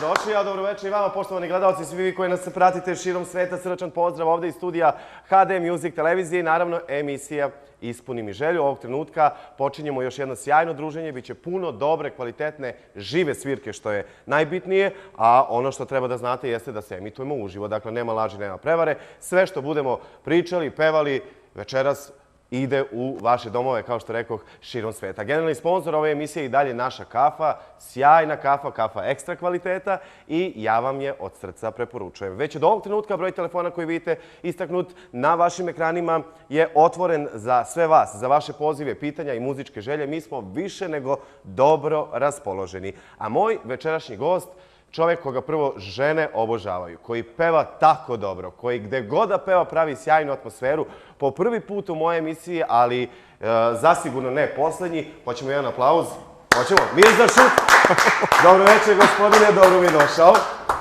dobrodošli, a dobro večer i vama, poštovani gledalci, svi vi koji nas pratite širom sveta, srdačan pozdrav ovde iz studija HD Music televizije i naravno emisija Ispuni mi želju. Ovog trenutka počinjemo još jedno sjajno druženje, biće puno dobre, kvalitetne, žive svirke što je najbitnije, a ono što treba da znate jeste da se emitujemo uživo, dakle nema laži, nema prevare. Sve što budemo pričali, pevali večeras ide u vaše domove, kao što rekoh, širom sveta. Generalni sponsor ove emisije je i dalje naša kafa, sjajna kafa, kafa ekstra kvaliteta i ja vam je od srca preporučujem. Već od ovog trenutka broj telefona koji vidite istaknut na vašim ekranima je otvoren za sve vas, za vaše pozive, pitanja i muzičke želje. Mi smo više nego dobro raspoloženi. A moj večerašnji gost, čovjek koga prvo žene obožavaju, koji peva tako dobro, koji gde god da peva pravi sjajnu atmosferu, po prvi put u mojoj emisiji, ali zasigurno ne poslednji. Hoćemo jedan aplauz? Hoćemo? Mirza Šut! Dobro večer, gospodine, dobro mi došao.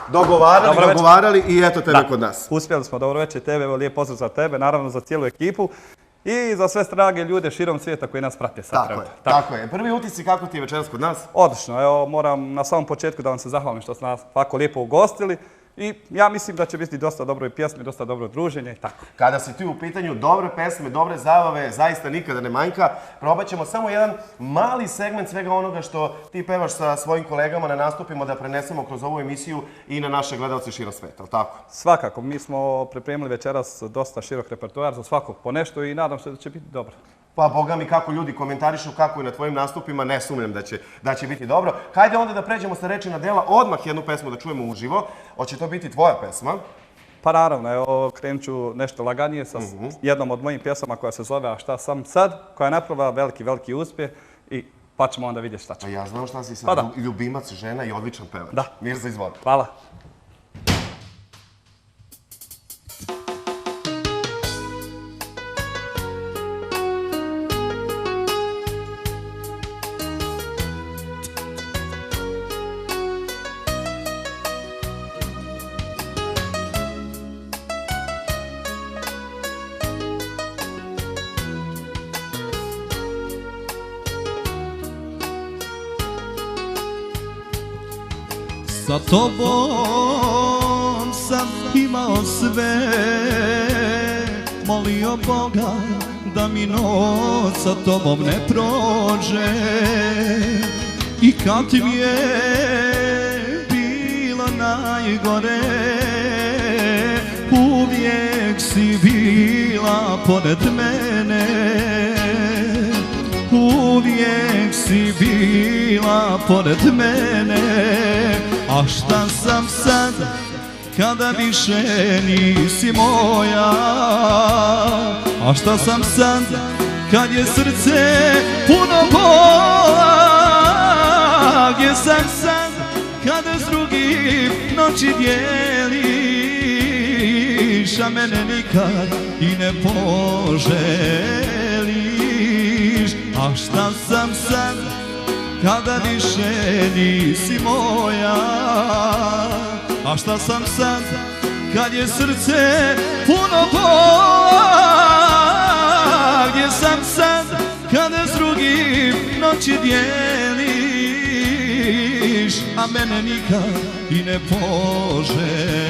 Dogovarali i eto tebe kod nas. Uspjeli smo, dobro večer tebe, evo lijep pozdrav za tebe, naravno za cijelu ekipu i za sve drage ljude širom svijeta koji nas prate sad. Tako je. Prvi utisci kako ti je večeras kod nas? Odlično, evo moram na samom početku da vam se zahvalim što ste nas tako lijepo ugostili. I ja mislim da će biti dosta dobro i pjesme, dosta dobro druženje i tako. Kada si ti u pitanju dobre pesme, dobre zabave, zaista nikada ne manjka. Probat ćemo samo jedan mali segment svega onoga što ti pevaš sa svojim kolegama na nastupima da prenesemo kroz ovu emisiju i na naše gledalce širom sveta, ali tako? Svakako, mi smo pripremili večeras dosta širok repertoar za svakog po nešto i nadam se da će biti dobro. Pa boga mi kako ljudi komentarišu kako je na tvojim nastupima, ne sumnjam da će biti dobro. Hajde onda da pređemo sa reči na dela, odmah jednu pesmu da čujemo uživo. Hoće to biti tvoja pesma? Pa naravno, evo krenut ću nešto laganije sa jednom od mojih pjesama koja se zove A šta sam sad, koja je napravila veliki uspjeh i pa ćemo onda vidjeti šta će. A ja znam šta si sad, ljubimac žena i odličan pevač. Da. Mirza, izvoli. Hvala. Sa tobom sam imao sve, molio Boga da mi noć sa tobom ne prođe. I kad mi je bilo najgore, uvijek si bila pored mene. Uvijek si bila pored mene. A šta sam sad kada više nisi moja? A šta sam sad kad je srce puno bola? Gdje sam sad kada s drugim noći dijeliš, a mene nikad i ne poželiš? A šta sam sad kada više nisi moja? A šta sam sad kad je srce puno bola? Gdje sam sad kada s drugim noći dijeliš, a mene nikad i ne poželiš?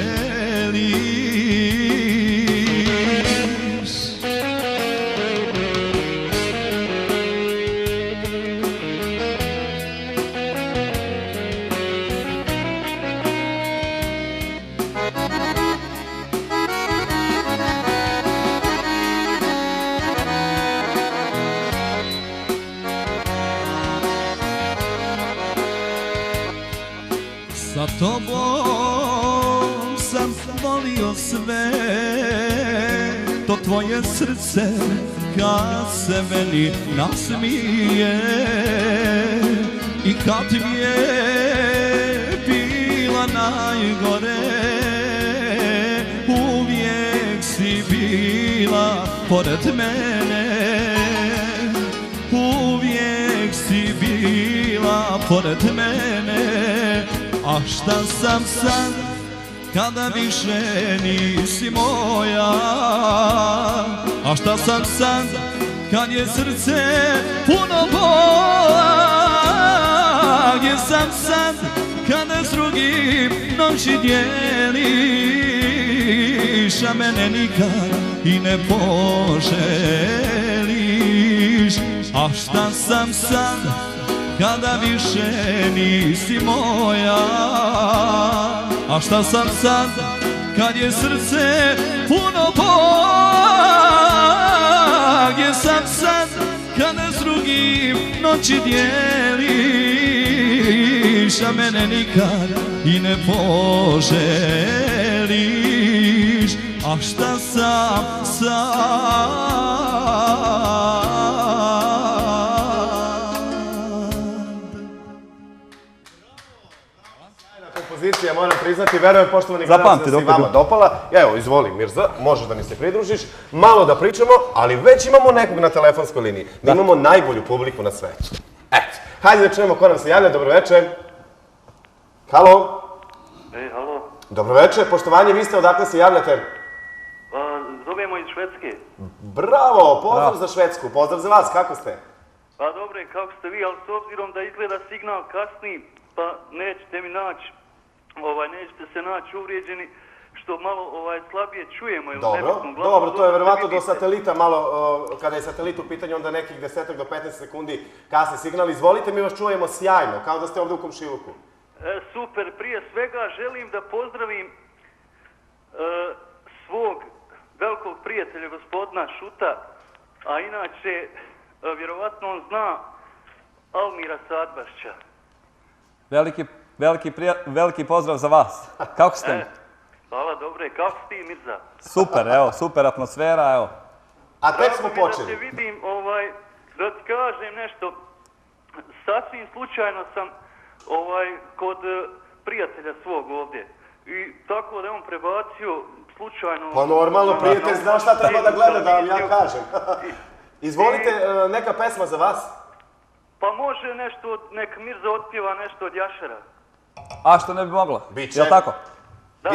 Sa tobom sam volio sve, to tvoje srce kad se meni nasmije. I kad mi je bila najgore, uvijek si bila pored mene. Uvijek si bila pored mene. A šta sam sad kada više nisi moja? A šta sam sad kad je srce puno bola? Gdje sam sad kada s drugim noći dijeliš, a mene nikad i ne poželiš. A šta sam sad kada više nisi moja? A šta sam sad kad je srce puno bola? Gdje sam sad kada s drugim noći dijeliš, a mene nikad i ne poželiš? A šta sam sad? Kompozicija, moram priznati, verujem poštovani gledalci da se i vama dopala. Evo, izvoli Mirza, možeš da mi se pridružiš, malo da pričamo, ali već imamo nekog na telefonskoj liniji. Da imamo najbolju publiku na svetu. Eto, hajde da čujemo ko nam se javlja. Dobro večer. Halo. Halo. Dobro večer, poštovanje, vi ste odakle se javljate? Zovemo iz Švedske. Bravo, pozdrav za Švedsku, pozdrav za vas, kako ste? Pa dobro, kako ste vi, ali s obzirom da izgleda signal kasni, pa nećete mi naći, nećete se naći uvrijeđeni, što malo slabije čujemo. Dobro, to je verovatno do satelita malo, kada je satelit u pitanju, onda nekih 10 do 15 sekundi kasni signal. Izvolite, mi vas čujemo sjajno, kao da ste ovdje u komšiluku. Super, prije svega želim da pozdravim svog velikog prijatelja, gospodina Šuta, a inače, vjerovatno on zna Almira Sadbašća. Veliki pozdrav za vas. Kako ste? Hvala, dobre. Kako si ti, Mirza? Super, evo, super atmosfera, evo. A tek smo počeli. Da te vidim, da ti kažem nešto. Sasvim slučajno sam kod prijatelja svog ovdje. I tako da je on prebacio slučajno... Pa normalno, prijatelj zna šta treba da gleda, da vam ja kažem. Izvolite, neka pesma za vas. Pa može nešto, nek Mirza otpjeva nešto od Jašera. A što ne bi mogla? Biće. Jel' tako? Da.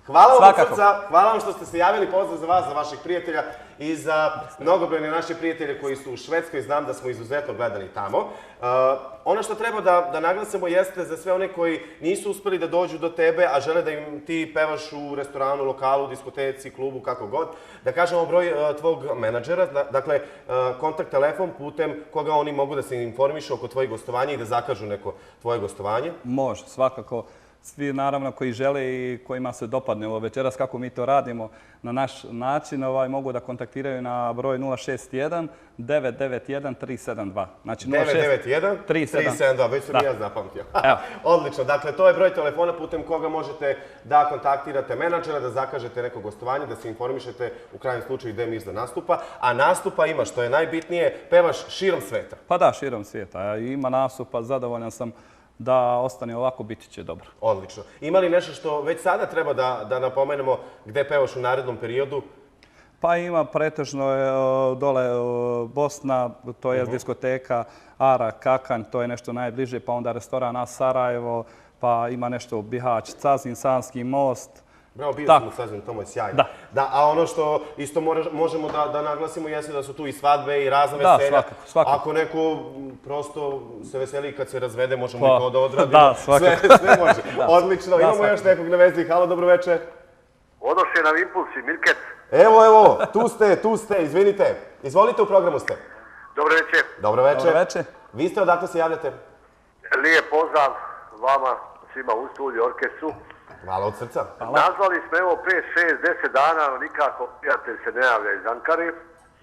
Hvala vam od srca, hvala vam što ste se javili, pozdrav za vas, za vaših prijatelja i za mnogobrojne naše prijatelje koji su u Švedskoj, znam da smo izuzetno gledani tamo. Ono što treba da naglasimo jeste za sve one koji nisu uspeli da dođu do tebe, a žele da im ti pevaš u restoranu, lokalu, diskoteci, klubu, kako god, da kažemo broj tvog menadžera, dakle kontakt telefon putem koga oni mogu da se informišu oko tvojih gostovanja i da zakažu neko tvoje gostovanje. Može, svakako. Svi naravno koji žele i kojima se dopadne ovo večeras kako mi to radimo na naš način mogu da kontaktiraju na broj 061 991 372. Znači 991 372, već sam i ja zapamtio. Odlično, dakle to je broj telefona putem koga možete da kontaktirate menadžera, da zakažete neko gostovanje, da se informišete u krajnjem slučaju gde Mirza nastupa, a nastupa ima, što je najbitnije, pevaš širom sveta. Pa da, širom svijeta. Ima nastupa, zadovoljan sam da ostane ovako, biti će dobro. Odlično. Ima li nešto što već sada treba da napomenemo gde pevaš u narednom periodu? Pa ima pretežno dole Bosna, to je diskoteka Ara, Kakanj, to je nešto najbliže, pa onda restoran A Sarajevo, pa ima nešto Bihać, Cazin, Sanski most. Bravo, bio sam u Cazinu, to mu je sjajno. A ono što isto možemo da naglasimo jeste da su tu i svadbe i razne veselja. Svakako. Ako neko prosto se veseli kad se razvede, možemo i to da odradimo. Da, svakako. Sve može. Odlično. Imamo još nekog na vezi. Halo, dobro večer. Odoše nam impulsi, Mirkec. Evo, tu ste, izvinite. Izvolite, u programu ste. Dobro večer. Dobro večer. Dobro večer. Vi ste odakle se javljate? Lijep pozdrav vama, svima u studiju, orkestru. Hvala od srca. Nazvali smo evo 5, 6, 10 dana, nikako prijatelj se ne javlja iz Ankare.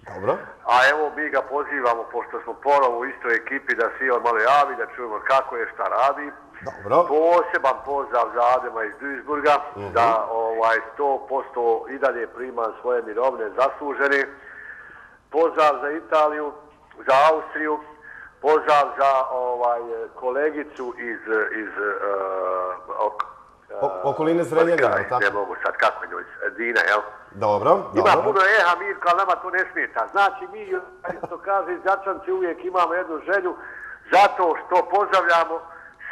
Dobro. A evo mi ga pozivamo, pošto smo ponovo u istoj ekipi, da se on malo javi, da čujemo kako je, šta radi. Dobro. Poseban pozdrav za Adema iz Duisburga, da 100% i dalje prima svoje mirovine zasluženi. Pozdrav za Italiju, za Austriju. Pozdrav za kolegicu iz okoline Zrenjanina, ali tako? Ne mogu sad, kako njoj, Dina, jel? Dobro. Ima puno eha, Mirko, ali nama to ne smeta. Znači, mi, što kaže, iz Začanci uvijek imamo jednu želju, zato što pozdravljamo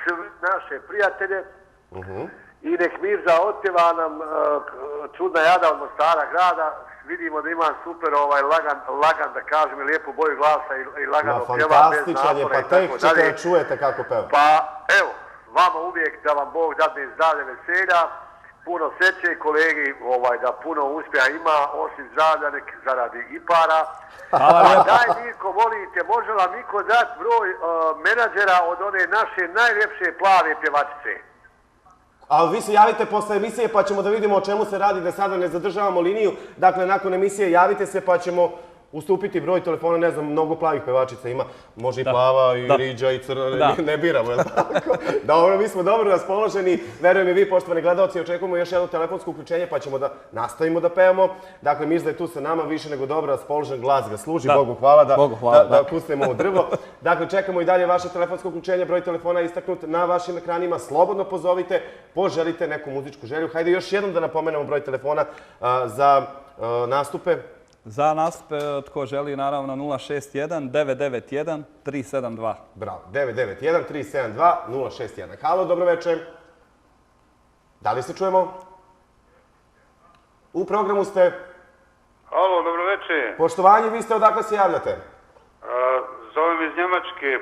sve naše prijatelje i nek Mirza otpjeva nam Čudna jada od Mostara grada. Vidimo da ima super lagan, da kažem, lijepu boju glasa i lagano pjeva bez napora i tako dalje. Fantastičan je, pa tek ćete čujete kako peva. Pa, evo, vama uvijek da vam Bog dadne zdravlje, veselja, puno sreće i kolegi da puno uspjeha ima, osim zdravlja nek zaradi i para. A daj Mirko, volite, može vam Mirko dati broj menadžera od one naše najljepše plave pjevačice? Ali vi se javite posle emisije pa ćemo da vidimo o čemu se radi, da sada ne zadržavamo liniju. Dakle, nakon emisije javite se pa ćemo ustupiti broj telefona, ne znam, mnogo plavih pevačica ima. Može i plava, i riđa, i crna, ne biramo, je li tako? Dobro, mi smo dobro raspoloženi. Verujem i vi, poštovani gledalci, očekujemo još jedno telefonsko uključenje pa ćemo da nastavimo da pevamo. Dakle, Mirza je tu sa nama, više nego dobro raspoložen, glas ga služi, Bogu hvala da pustimo u drvo. Dakle, čekamo i dalje vaše telefonsko uključenje, broj telefona je istaknut na vašim ekranima. Slobodno pozovite, poželite neku muzičku želju. Hajde još jednom da napomenemo broj telefona za nastupe. Za nastupe, tko želi, naravno 061-991-372. Bravo, 991-372-061. Halo, dobro večer. Da li se čujemo? U programu ste. Halo, dobro večer. Poštovanje, vi ste odakle se javljate? Zovem iz Njemačke.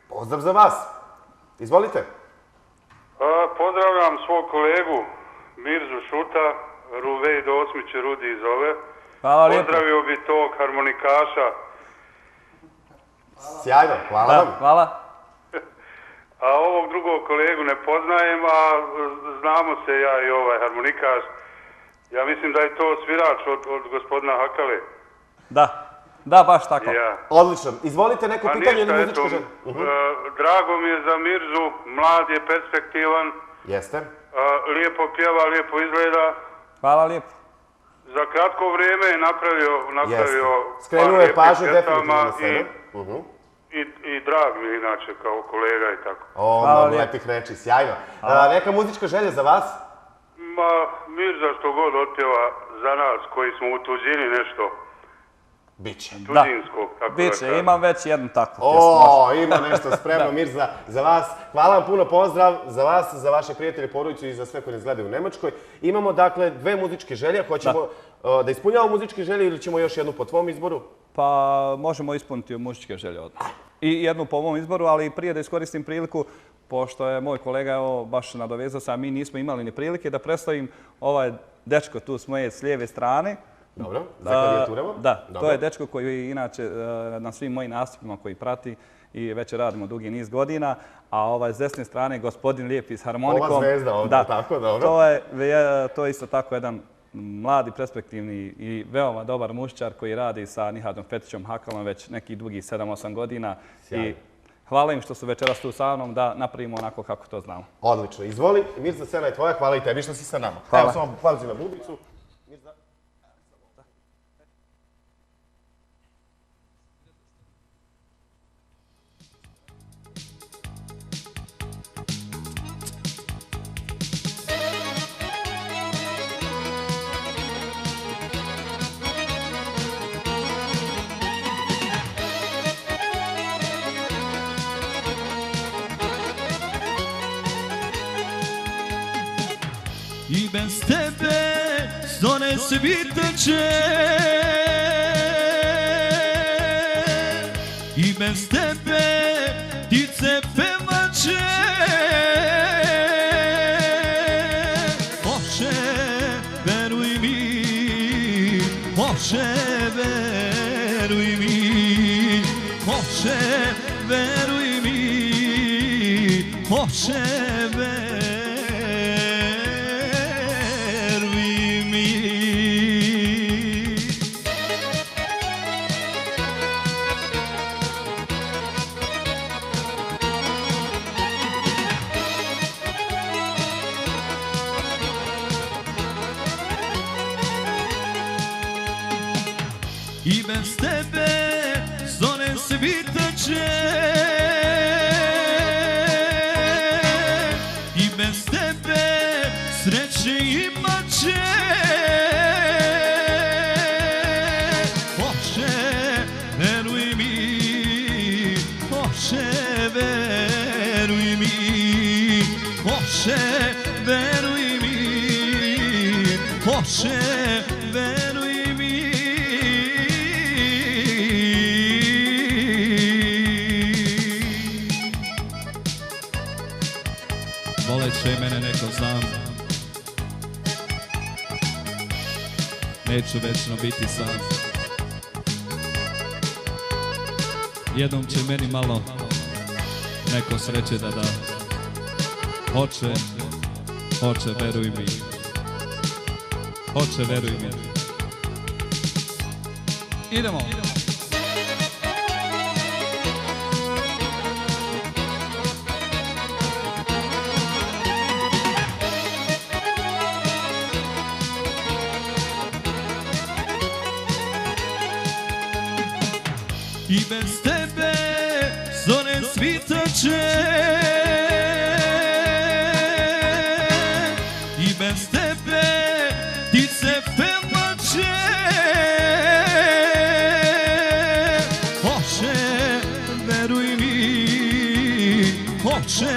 Pozdrav za vas. Izvolite. Pozdravljam svog kolegu Mirzu Šuta, Ruvej do Osmiće Rudi zove. Hvala lijepo. Pozdravio bi tog harmonikaša. Sjajno, hvala vam. Hvala. A ovog drugog kolegu ne poznajem, a znamo se ja i ovaj harmonikaš. Ja mislim da je to svirač od gospodina Hakale. Da, baš tako. Odlično. Izvolite neko pitanje ili muzičko želje. Drago mi je za Mirzu, mlad je, perspektivan. Jeste. Lijepo pjeva, lijepo izgleda. Hvala lijepo. Za kratko vrijeme je napravio skrenuo je pažnju definitivno na sebe. I drag mi je inače kao kolega i tako. Mnogo lepih reči, sjajno. Neka muzička želja za vas? Mirza što god otpjeva za nas koji smo u tuđini nešto. Biće. Tuđinskog, tako da kažem. Biće, imam već jednu takvu pjesmu. Ima nešto spremno, Mirza, za vas. Hvala vam puno, pozdrav za vas, za vaše prijatelje, porodicu i za sve koji nas gledaju u Nemačkoj. Imamo, dakle, dve muzičke želje. Hoćemo da ispunjavamo muzičke želje ili ćemo još jednu po tvom izboru? Pa možemo ispuniti muzičke želje odmah. I jednu po mom izboru, ali prije da iskoristim priliku, pošto je moj kolega baš nadovezao se, a mi nismo imali ni prilike, da predstavim ovaj dečko tu s moje s lijeve strane. Dobro, za klavijaturama? Da, to je dečko koji inače na svim mojim nastupima koji prati i već radimo dugi niz godina, a s desne strane gospodin Lijepi s harmonikom. Ova zvezda ovdje, tako, dobro. To je isto tako jedan mladi, perspektivni i veoma dobar mušćar koji radi sa Nihadom Fetićom Hakalom već nekih dugih 7-8 godina. I hvala im što su večeras tu sa mnom da napravimo onako kako to znamo. Odlično. Izvoli, Mirza, scena je tvoja. Hvala i tebi što si sa nama. Hvala. Evo samo pauzi na bubicu. I bez tebe zore svitaće, i bez tebe ptice pevaće. Bože, veruj mi, Bože, veruj mi, Bože, veruj mi, Bože, veruj mi. I bez tebe zore svitaće, i bez tebe sreće imaće. Bože, veruj mi, Bože, veruj mi, Bože, veruj mi, Bože, veruj mi. voleće i mene neko znam. Neću večno biti sam. Jednom će meni malo neko sreće da da. Hoće, veruj mi. Hoće, veruj mi. Idemo. I bez tebe zore svitaće, i bez tebe ptice pevaće. Hoće, veruj mi, hoće,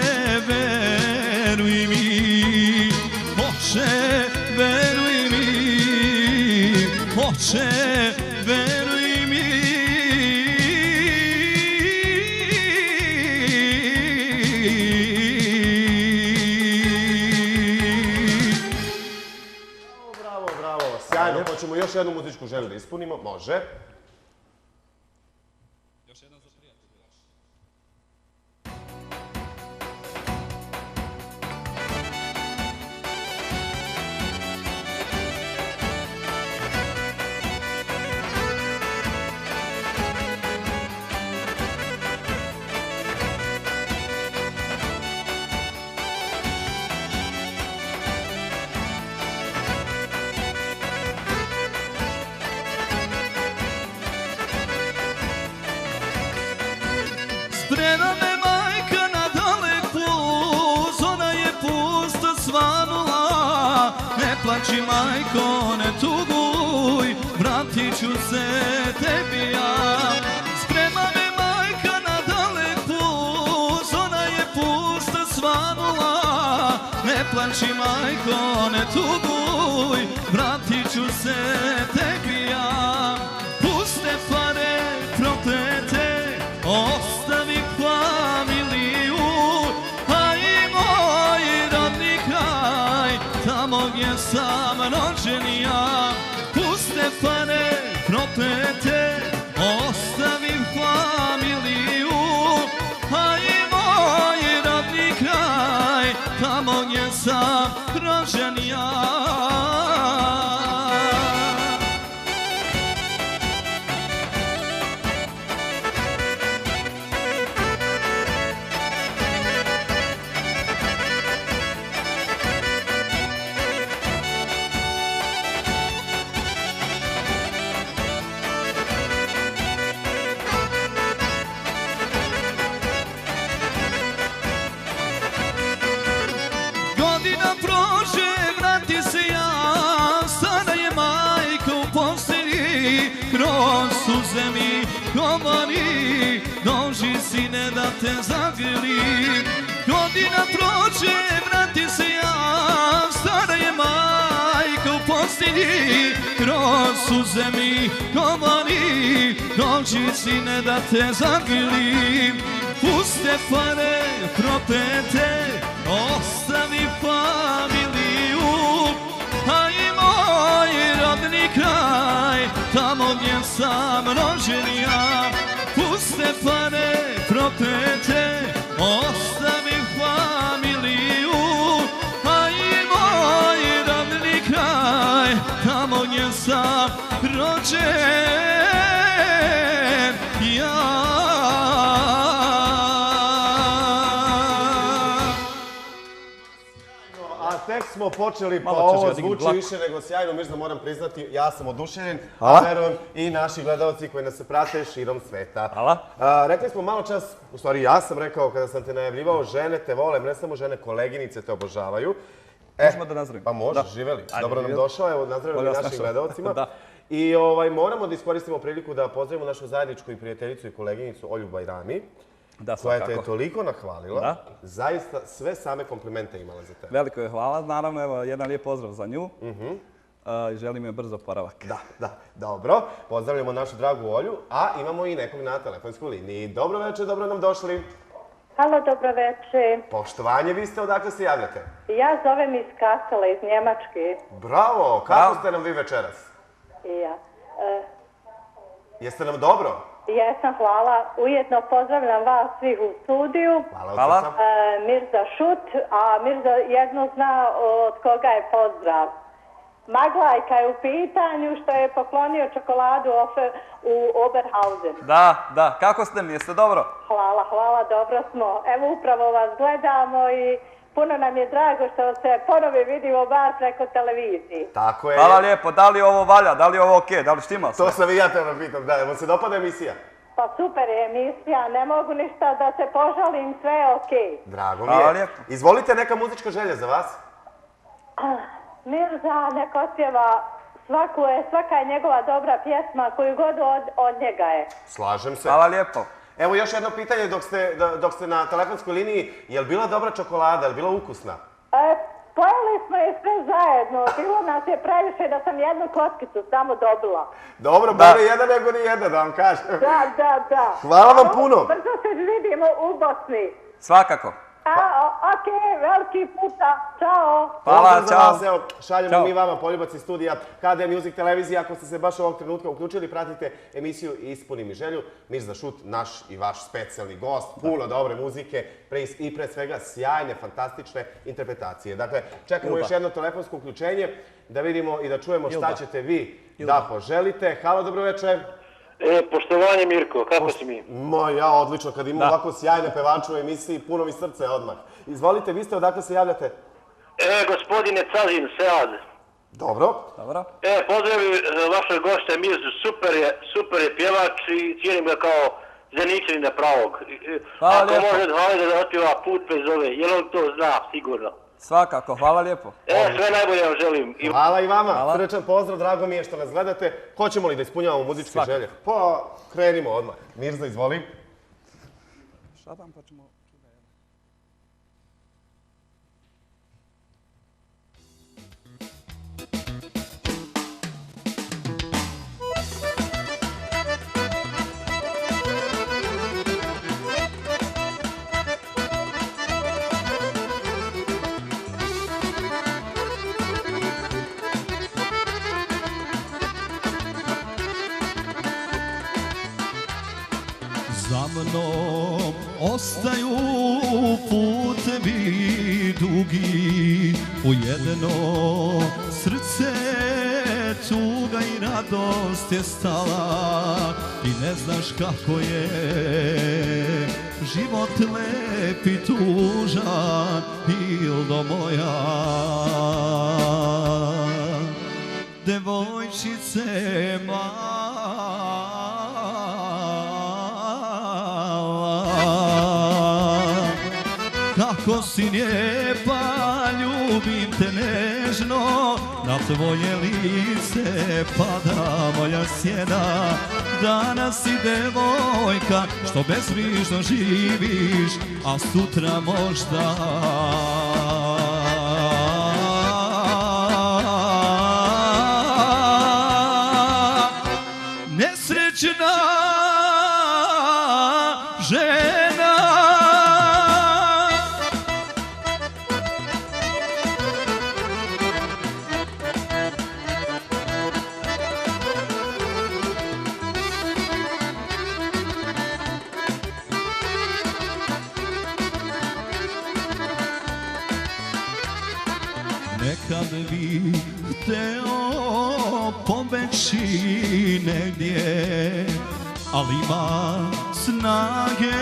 veruj mi, hoće, veruj mi, hoće, veruj mi. Sjajno, hoćemo još jednu muzičku želju da ispunimo. Može. Još jedan za prijatelja. Sprema me majka na dalek put, ona je pusta svanula. Ne plači majko, ne tuguj, vratit ću se tebi ja. Sprema me majka na dalek put, ona je pusta svanula. Ne plači majko, ne tuguj, vratit ću se tebi ja. Puste pare, proklete, ostavi familiju, a i moj rodni kraj, tamo gdje sam rođen ja. Puste pare, proklete, ostavi familiju, a i moj rodni kraj, tamo gdje sam rođen ja. Godina prođe, vrati se ja, sada je majka u postelji, kroz suze mi govori, dođi sine da te zagrlim. Godina prođe, vrati se ja, sada je majka u postelji, kroz suze mi govori, dođi sine da te zagrlim. Puste pare, proklete, ostavi familiju, a i moj rodni kraj, tamo gdje sam rođen ja. Puste pare, proklete, ostavi familiju, a i moj rodni kraj, tamo gdje sam rođen ja. Tek smo počeli, pa Malo ćeš ovo ga dignut zvuči lako. više nego sjajno, mislim da moram priznati, ja sam oduševljen, Hvala. a verujem i naši gledalci koji nas se prate širom sveta. Hvala. Rekli smo malo čas, u stvari ja sam rekao kada sam te najavljivao, žene te vole, ne samo žene, koleginice te obožavaju. Možemo da nazdravimo? Pa može, Da. živeli. Ajde, Dobro nam živjeli. došao, evo nazdravimo Bolje vas našim našao. gledalcima. Da. I moramo da iskoristimo priliku da pozdravimo našu zajedničku i prijateljicu i koleginicu Olju Bajrami, Da, koja te je svakako. toliko nahvalila, Da. zaista sve same komplimente imala za tebe. Veliko je hvala, naravno, evo, jedan lijep pozdrav za nju. I želim joj brzo oporavak. Da, dobro. Pozdravljamo našu dragu Olju, a imamo i nekog na telefonskoj liniji. Dobro večer, dobro nam došli. Halo, dobro večer. Poštovanje, vi ste odakle se javljate? Ja zovem iz Kassela, iz Njemačke. Bravo, kako ste nam vi večeras? I ja. Jeste nam dobro? Jesam, hvala. Ujedno pozdravljam vas svih u studiju. Hvala. Mirza Šut, a Mirza jedno zna od koga je pozdrav. Maglajka je u pitanju što je poklonio čokoladu u Oberhausen. Da, kako ste mi, jeste dobro? Hvala, dobro smo. Evo upravo vas gledamo i puno nam je drago što se ponovo vidimo bar preko televizije. Tako je. Hvala lijepo, da li ovo valja, da li ovo okej, da li štima sve? To sam i ja te pitam, da, vam se dopada emisija? Pa super je emisija, ne mogu ništa da se požalim, sve je okej. Drago mi Hvala je. lijepo. Izvolite neka muzička želja za vas. Mirza nek osjeva, svaka je njegova dobra pjesma, koju god od njega je. Slažem se. Hvala lijepo. Evo još jedno pitanje dok ste na telefonskoj liniji. Je li bila dobra čokolada, je li bila ukusna? Pojeli smo je sve zajedno, bilo nas je previše da sam jednu kockicu samo dobila. Dobro, bolje jedan nego ni jedan, da vam kažem. Da. Hvala vam puno. Brzo se vidimo u Bosni. Svakako. Okej, veliki puta, čao. Hvala, čao. Evo, šaljemo mi vama poljubac iz studija HDM Music televizije. Ako ste se baš ovog trenutka uključili, pratite emisiju Ispuni mi želju. Mirza Šut, naš i vaš specijalni gost, puno dobre muzike i pre svega sjajne, fantastične interpretacije. Dakle, čekamo još jedno telefonsko uključenje da vidimo i da čujemo šta ćete vi da poželite. Halo, dobro večer. Poštovanje Mirko, kako si mi? Ja odlično, kad imam ovako sjajne pevače u emisiji, puno mi srce odmah. Izvolite, vi ste odakle se javljate? Gospodine Cazin, Sead. Dobro. Pozdravim vašeg gošća Mirzu, super je pjevač i cijenim ga kao Zeničanina pravog. Hvala Ako lijepo. može da otpjeva Put bez ove, jer on to zna, sigurno. Svakako, hvala lijepo. Sve najbolje vam želim. Hvala i vama, srećan pozdrav, drago mi je što nas gledate. Hoćemo li da ispunjavamo muzičke želje? Pa, krenimo odmah. Mirza, izvoli. Šaban, pa ćemo... Za mnom ostaju putevi dugi, u jedno srce tuga i radost je stala i ne znaš kako je život lep i tužan, Hildo moja. Devojčice kako si lijepa, ljubim te nežno, na tvoje lice pada moja sjena. Danas si devojka što bezbrižno živiš, a sutra možda nesrećna žena. Nekad bi hteo pobeći negdje, ali ima snage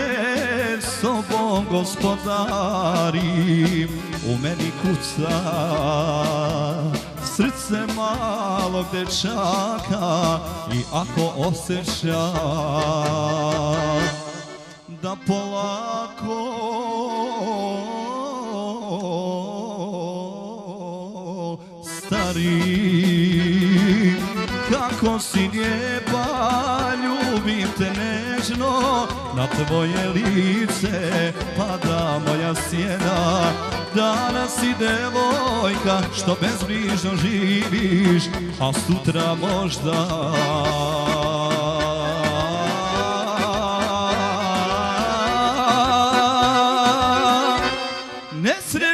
sobom gospodarim. U meni kuca srce malog dečaka i ako osjeća da polako stari, kako si lijepa, ljubim te nežno, na tvoje lice pada moja sjena. Danas si devojka što bezbrižno živiš, a sutra možda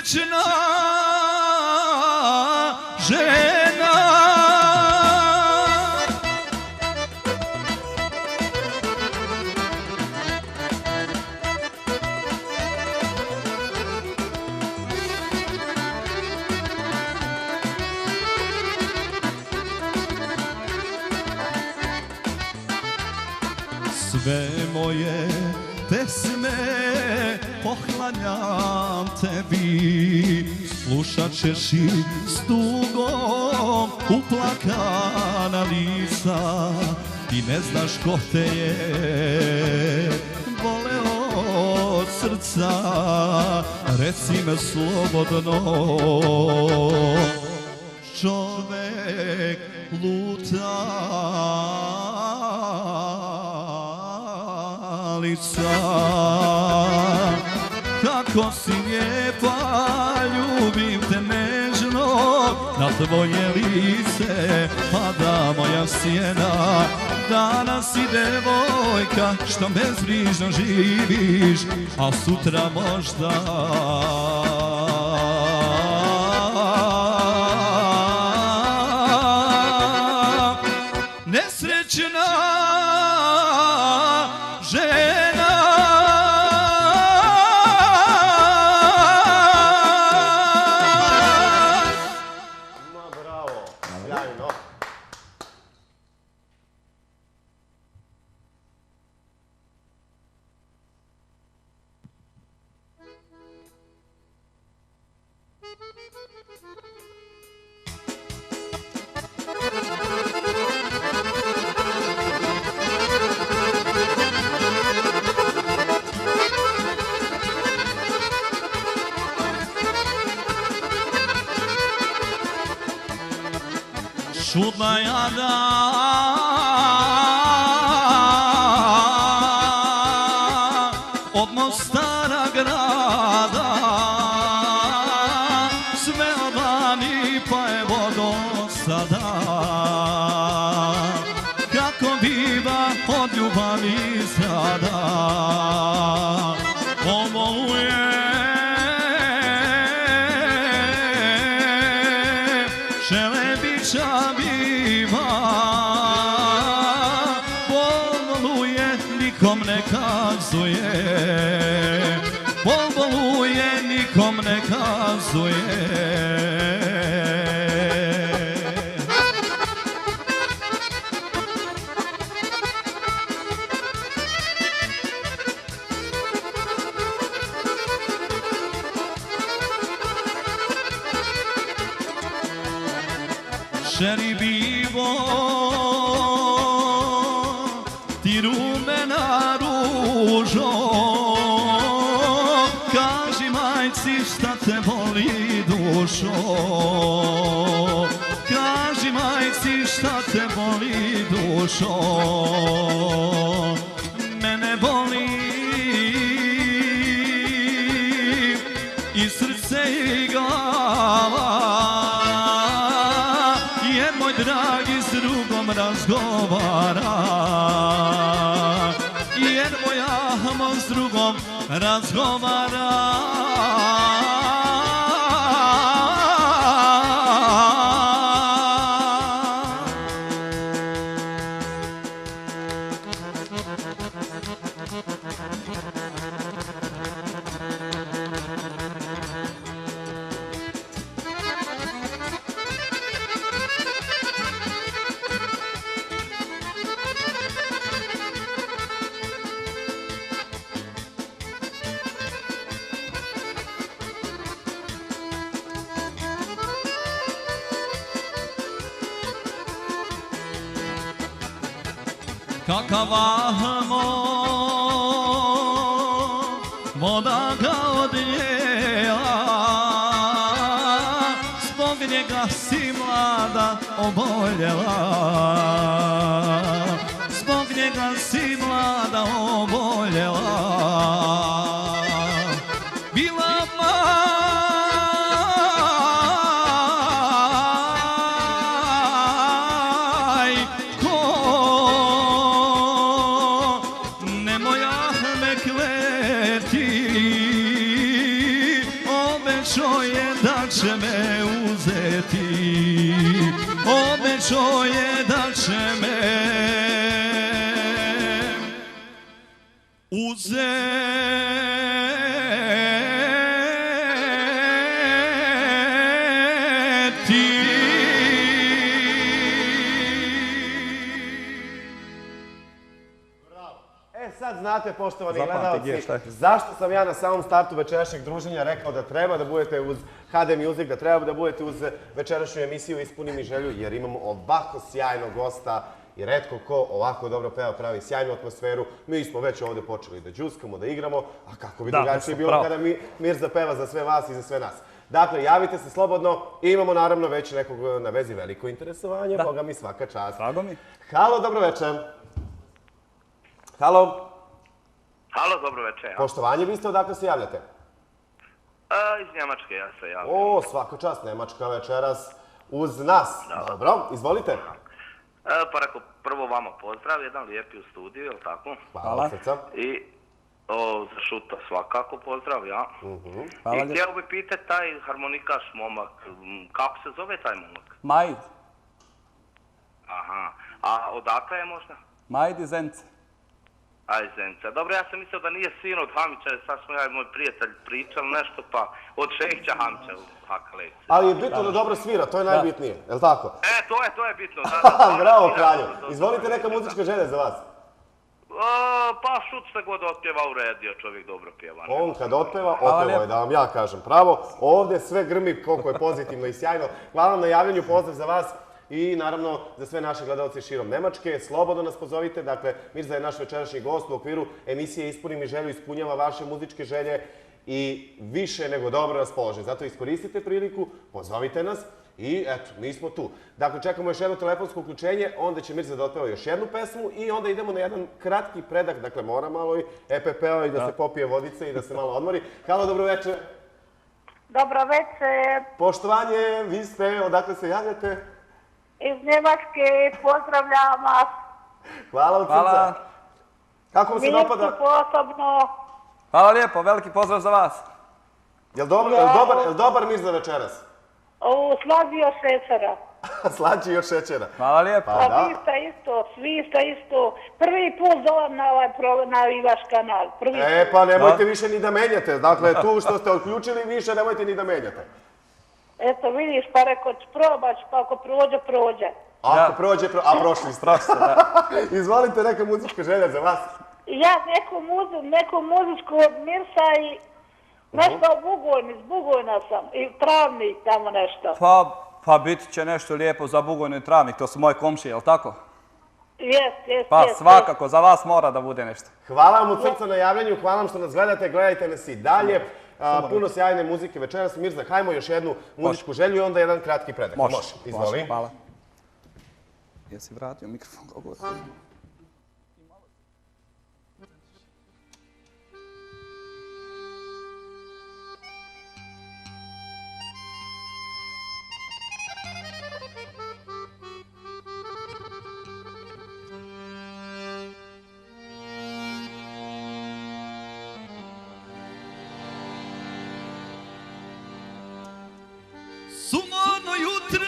nesrećna žena. Sve moje pesme poklanjam tebi, slušat ćeš i s tugom uplakana lica i ne znaš ko te je voleo od srca, reci me slobodno, čovek luta kako si lijepa, ljubim te nežno, na tvoje lice pada moja sjena. Danas si devojka što bezbrižno živiš, a sutra možda nesrećna žena. Bravo, sjajno. Čudna jada od Mostara grada, sve obani pa evo do sada, kako biva od ljubavi zrada. Povoluje Šelebića biva, povoluje, nikom ne kazuje, povoluje, nikom ne kazuje. Šeribivo, ti rumena ružo, kaži majci šta te boli dušo, kaži majci šta te boli dušo. Mene boli i srce i glava, moj dragi s drugom razgovara, jer moja s drugom razgovara. Kakav ahmo, voda ga odnijela, zbog njega si mlada oboljela, zbog njega si mlada oboljela. Bila Obećao je da će me uzeti, obećao je da će me Sad znate, poštovani gledalci, zašto sam ja na samom startu večerašnjeg druženja rekao da treba da budete uz HD Music, da treba da budete uz večerašnju emisiju Ispuni mi želju, jer imamo ovako sjajnog gosta i retko ko ovako dobro peva, pravi sjajnu atmosferu. Mi smo već ovde počeli da džuskamo, da igramo, a kako bi drugačije bilo kada Mirza peva za sve vas i za sve nas. Dakle, javite se slobodno i imamo naravno već nekog na vezi veliko interesovanje, Boga mi svaka čast. Drago mi. Halo, dobro večer. Halo. Halo, dobro večer. Poštovanje, vi ste odakle se javljate? Iz Njemačke ja se javljam. O, svaka čast, Njemačka večeras uz nas. Dobro, izvolite. Pa rekao, prvo vama pozdrav, jedan lijepi u studiju, je li tako? Hvala od srca. I za Šuta svakako pozdrav, ja. I htio bi pitati taj harmonikaš momak, kako se zove taj momak? Majd. Aha, a odakle je možda? Majd iz Zence. A iz Zence. Dobro, ja sam mislio da nije sin od Hamića, sad smo ja i moj prijatelj pričali nešto, pa od Šehića Hamića u Hakale. Ali je bitno da dobro svira, to je najbitnije, je li tako? To je bitno. Bravo, kralju. Izvolite neka muzička želja za vas. Pa Šut se god otpjeva u redio, čovjek dobro pjeva. On kad otpeva, otpeva je, da vam ja kažem pravo. Ovdje sve grmi koliko je pozitivno i sjajno. Hvala vam na javljanju, pozdrav za vas. I naravno za sve naše gledalce širom Nemačke. Slobodno nas pozovite, dakle Mirza je naš večerašnji gost u okviru emisije Ispuni mi želju, ispunjava vaše muzičke želje i više nego dobro raspoložen. Zato iskoristite priliku, pozovite nas i eto, mi smo tu. Dakle, čekamo još jedno telefonsko uključenje, onda će Mirza da otpeva još jednu pesmu i onda idemo na jedan kratki predah, dakle mora malo i EPP-a i da se popije vodice i da se malo odmori. Halo, dobro večer. Dobro večer. Poštovanje, vi ste, odakle se javljate? Iz Njemačke, pozdravljam vas. Hvala od srca. Kako vam se dopada? Mircu posebno. Hvala lijepo, veliki pozdrav za vas. Jel dobar Mirza večeras? Slađi od šećera. Slađi od šećera. Hvala lijepo. Pa vi ste isto. Prvi put zovem na vaš kanal. Pa nemojte više ni da menjate. Dakle, tu što ste odključili više nemojte ni da menjate. Eto, vidiš, pa rekao ću probaš, pa ako prođe, prođe. Ako prođe, a prošli ste. Izvolite neka muzička želja za vas. Ja neku muzičku od Mirsa i nešto Bugojni, iz Bugojna sam. I Travnik tamo nešto. Pa biti će nešto lijepo za Bugojni Travnik, to su moje komšije, je li tako? Jest. Pa svakako, za vas mora da bude nešto. Hvala vam od srca na javljanju, hvala vam što nas gledate, gledajte nas i dalje. Puno sjajne muzike večeras. Mirza, hajmo još jednu muzičku želju i onda jedan kratki predak. Može, izvoli. Hvala. Jesi vratio mikrofon? Sumorno jutro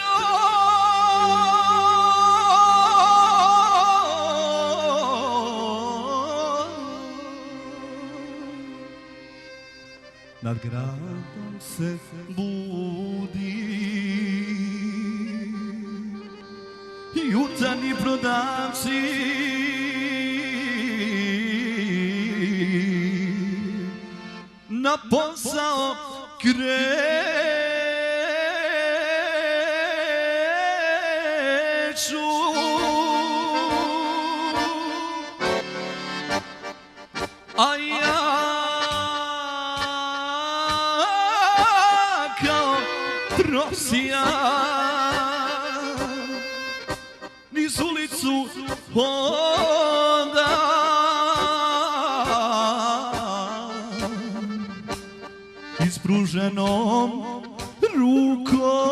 nad gradom se budi jutarnji prodavci na posao kreću. A ja kao prosija niz ulicu hodam, ispruženom rukom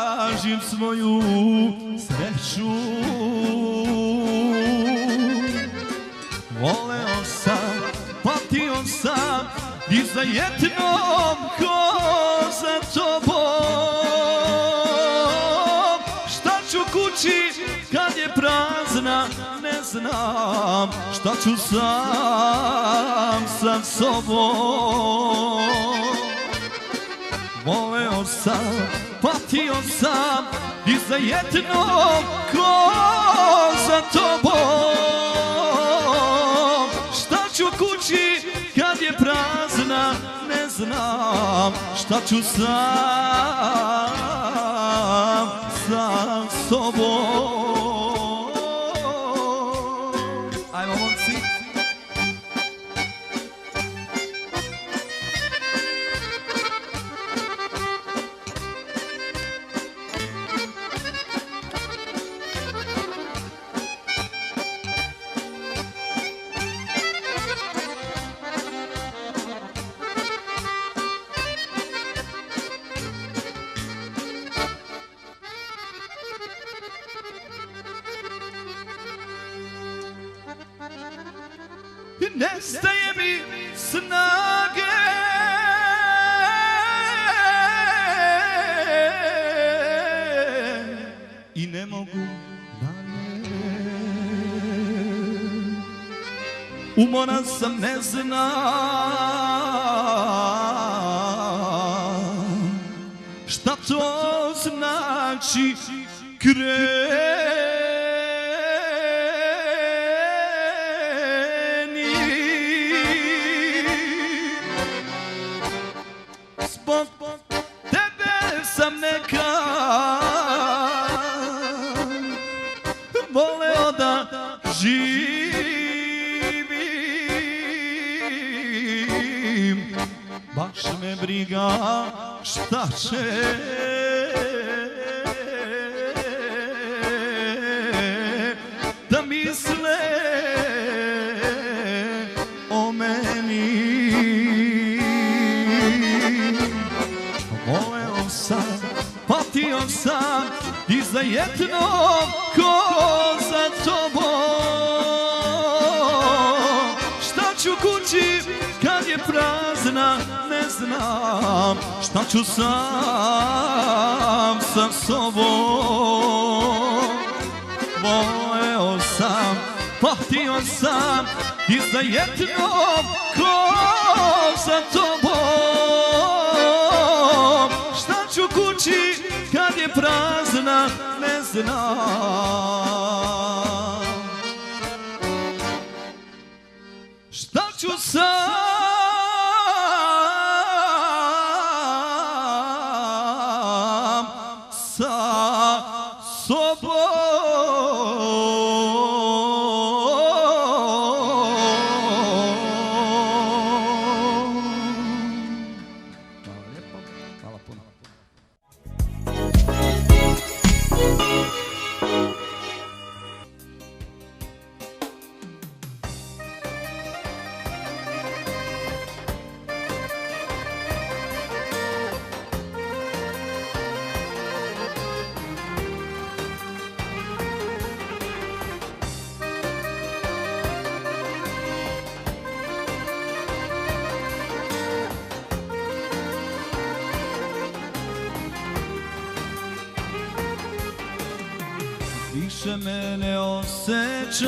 tražim svoju sreću. i za jednom ko za tobom. Šta ću kući kad je prazna, ne znam šta ću sam sa sobom. Voleo sam, patio sam i za jednom ko za tobom. Šta ću kući kad je prazna, ne znam šta ću sam sa sobom. Ajmo momci. Nestaje mi snage i ne mogu dalje. Umoran sam, ne znam šta to znači zbog tebe sam nekad voleo da živim. Baš me briga šta će da misle o meni. Voleo sam, patio sam i za jednom ko za tobom. Šta ću kući kad je prazna, ne znam šta ću sam sa sobom. Voleo sam, patio sam i za jednom ko za tobom. Šta ću kući kad je prazna, ne znam šta ću sam sa više me ne osjećaš,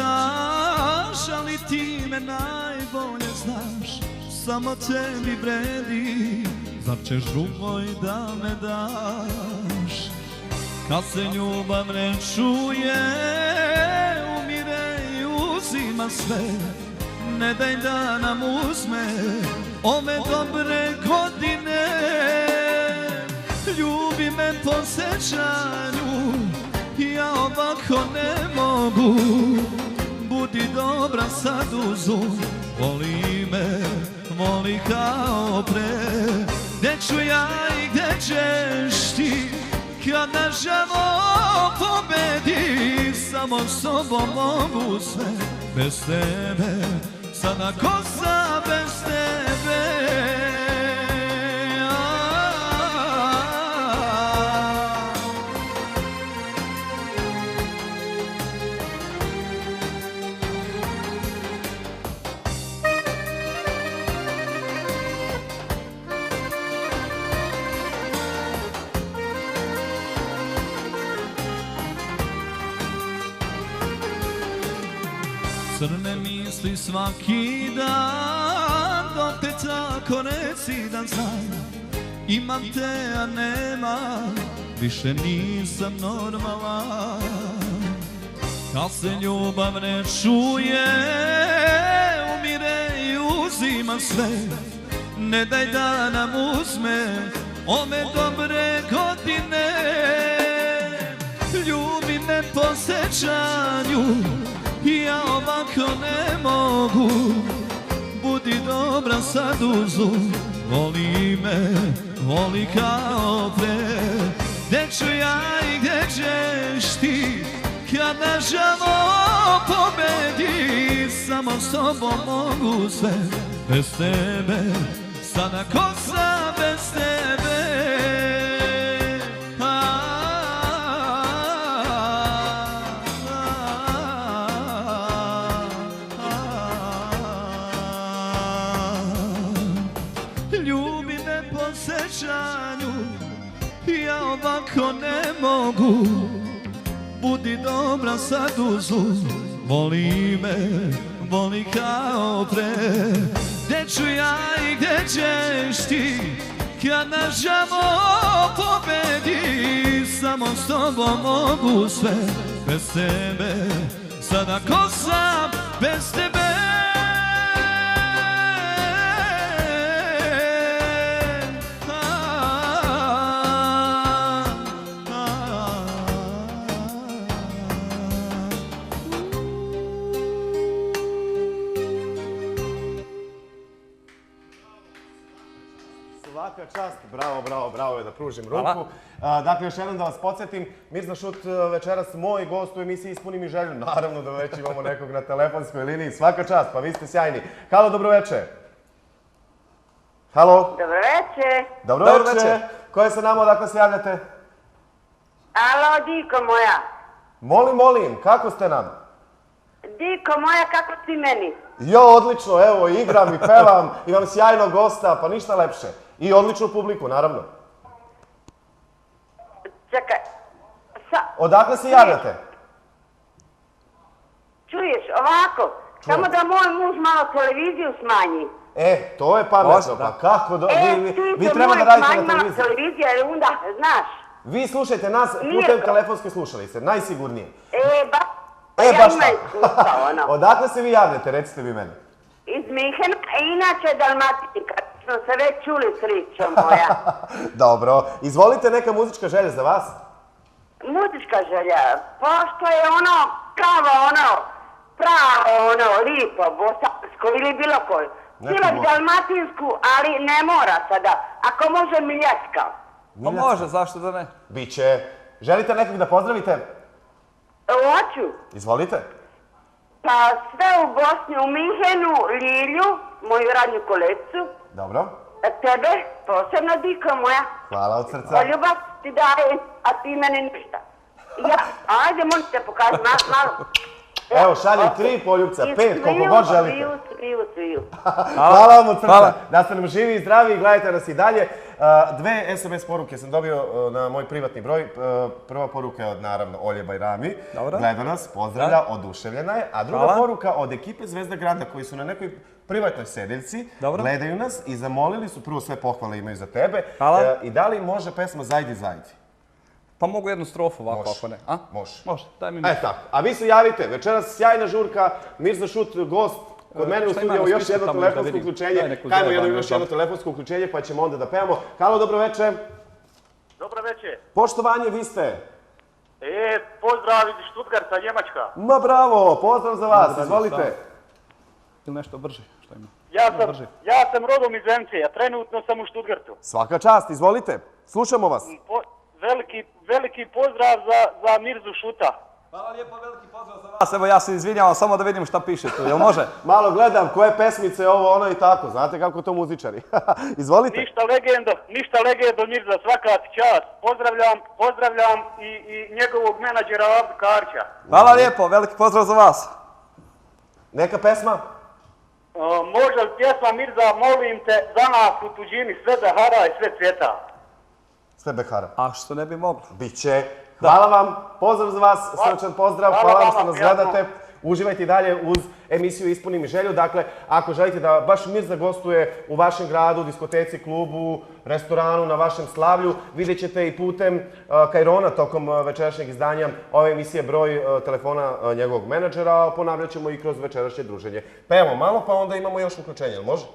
ali ti me najbolje znaš. Samo tebi vredi, zar ćeš drugoj da me daš? Kad se ljubav ne čuje, umire i uzima sve. Ne daj da nam uzme ove dobre godine. Ljubi me po sećanju, ja ovako ne mogu. Budi dobra sad uzum, voli me, voli kao pre. Gde ću ja i gde ćeš ti, kad na žavo pobedi. Samo sobom mogu sve, bez tebe, sada kosa bez tebe. crne misli svaki dan, opet tako reci da znam, imam te a nema, više nisam normalan. Kad se ljubav ne čuje, umire i uzima sve, ne daj da nam uzme ove dobre godine. Ljubi me po sećanju, ja ovako ne mogu, budi dobra sad uzu, voli me, voli kao pre. Gde ću ja i gde ćeš ti, kad na žalo pobedi, samo s tobom mogu sve, bez tebe, sada ko sam bez tebe. Ljubi me po sećanju, ja ovako ne mogu, budi dobra sad uzu, voli me, voli kao pre. Gde ću ja i gde ćeš ti, kad na žalo pobedi, samo s tobom mogu sve, bez tebe, sada ko sam bez tebe. Svaka čast, bravo je da pružim ruku. Dakle, još jednom da vas podsjetim, Mirza Šut večeras moj gost u emisiji Ispuni mi želju. Naravno da već imamo nekog na telefonskoj liniji. Svaka čast, pa vi ste sjajni. Halo, dobro večer. Halo. Dobro večer. Dobro večer. Ko je sa nama, odakle se javljate? Alo, Diko moja. Molim, kako ste nam? Diko moja, kako si meni? Jo, odlično, evo, igram i pevam, imam sjajnog gosta, pa ništa lepše. I odličnu publiku, naravno. Čekaj. Odakle se javljate? Čuješ, ovako, samo da moj muž malo televiziju smanji. To je pametno, pa kako da... Vi treba da radite na televiziji. Televizija je onda, znaš. Vi slušajte nas putem telefonske slušalice, najsigurnije. Baš tako. Odakle se vi javljate, recite vi meni? Iz Minhena, inače Dalmatinka. Smo se već čuli, srićo moja. Dobro. Izvolite, neka muzička želja za vas? Muzička želja? Pošto je pravo, lipo, bosansko ili bilo koju. Htjela bi dalmatinsku, ali ne mora sada. Ako može, Miljacka. Pa može, zašto da ne? Biće. Želite nekog da pozdravite? Hoću. Izvolite. Pa sve u Bosni, u Minhenu, Lilju, moju radnju kolecu. Dobro. Tebe, posebno Diko moja. Hvala od srca. Poljubav ti daje, a ti mene ništa. Ajde, molim te pokaži malo. Evo, šaljem 3 poljubca, 5, koliko god želite. Sviju. Hvala vam od srca. Da ste nam živi i zdravi i gledajte nas i dalje. 2 SMS poruke sam dobio na moj privatni broj. Prva poruka je od, naravno, Olje Bajrami. Gleda nas, pozdravlja, oduševljena je. A druga poruka od ekipe Zvezda Granda koji su na nekoj privatnoj sedeljci. Gledaju nas i zamolili su, prvo sve pohvale imaju za tebe. I da li može pesma Zajdi, Zajdi? Pa mogu jednu strofu ovako, ako ne. Može, daj mi mi. Tako, a vi se javite. Večeras sjajna žurka, Mirza Šut, gost kod mene u studiju, još jedno telefonsko uključenje. Kajmo još jedno telefonsko uključenje pa ćemo onda da pevamo. Halo, dobro večer. Dobro večer. Poštovanje, vi ste? Pozdrav iz Stuttgarta, Njemačka. Ma bravo, pozdrav za vas, izvolite. Ili nešto brže, što ima? Ja sam rodom iz MC, a trenutno sam u Stuttgartu. Svaka čast, izvolite, slušamo vas. Veliki pozdrav za Mirzu Šuta. Hvala lijepo, veliki pozdrav za vas. Evo, ja se izvinjavam, samo da vidim šta piše tu, jel može? Malo gledam koje pesmice, ovo, ono i tako, znate kako to muzičari. Izvolite. Ništa legendo Mirza, svaka ti čast. Pozdravljam i njegovog menadžera Abdu Karća. Hvala lijepo, veliki pozdrav za vas. Neka pesma? Može li pjesma Mirza, molim te, za nas u tuđini sve behara i sve cvjeta? Sve behara. A što ne bi moglo? Biće. Hvala vam, pozdrav za vas, srčan pozdrav, hvala vam što nas gledate. uživajte i dalje uz emisiju Ispuni mi želju. Dakle, ako želite da baš Mirza gostuje u vašem gradu, diskoteci, klubu, restoranu, na vašem slavlju, vidjet ćete i putem Kajrona tokom večerašnjeg izdanja ove emisije broj telefona njegovog menadžera, ponavljat ćemo i kroz večerašnje druženje. Pevamo malo, pa onda imamo još uključenje, može?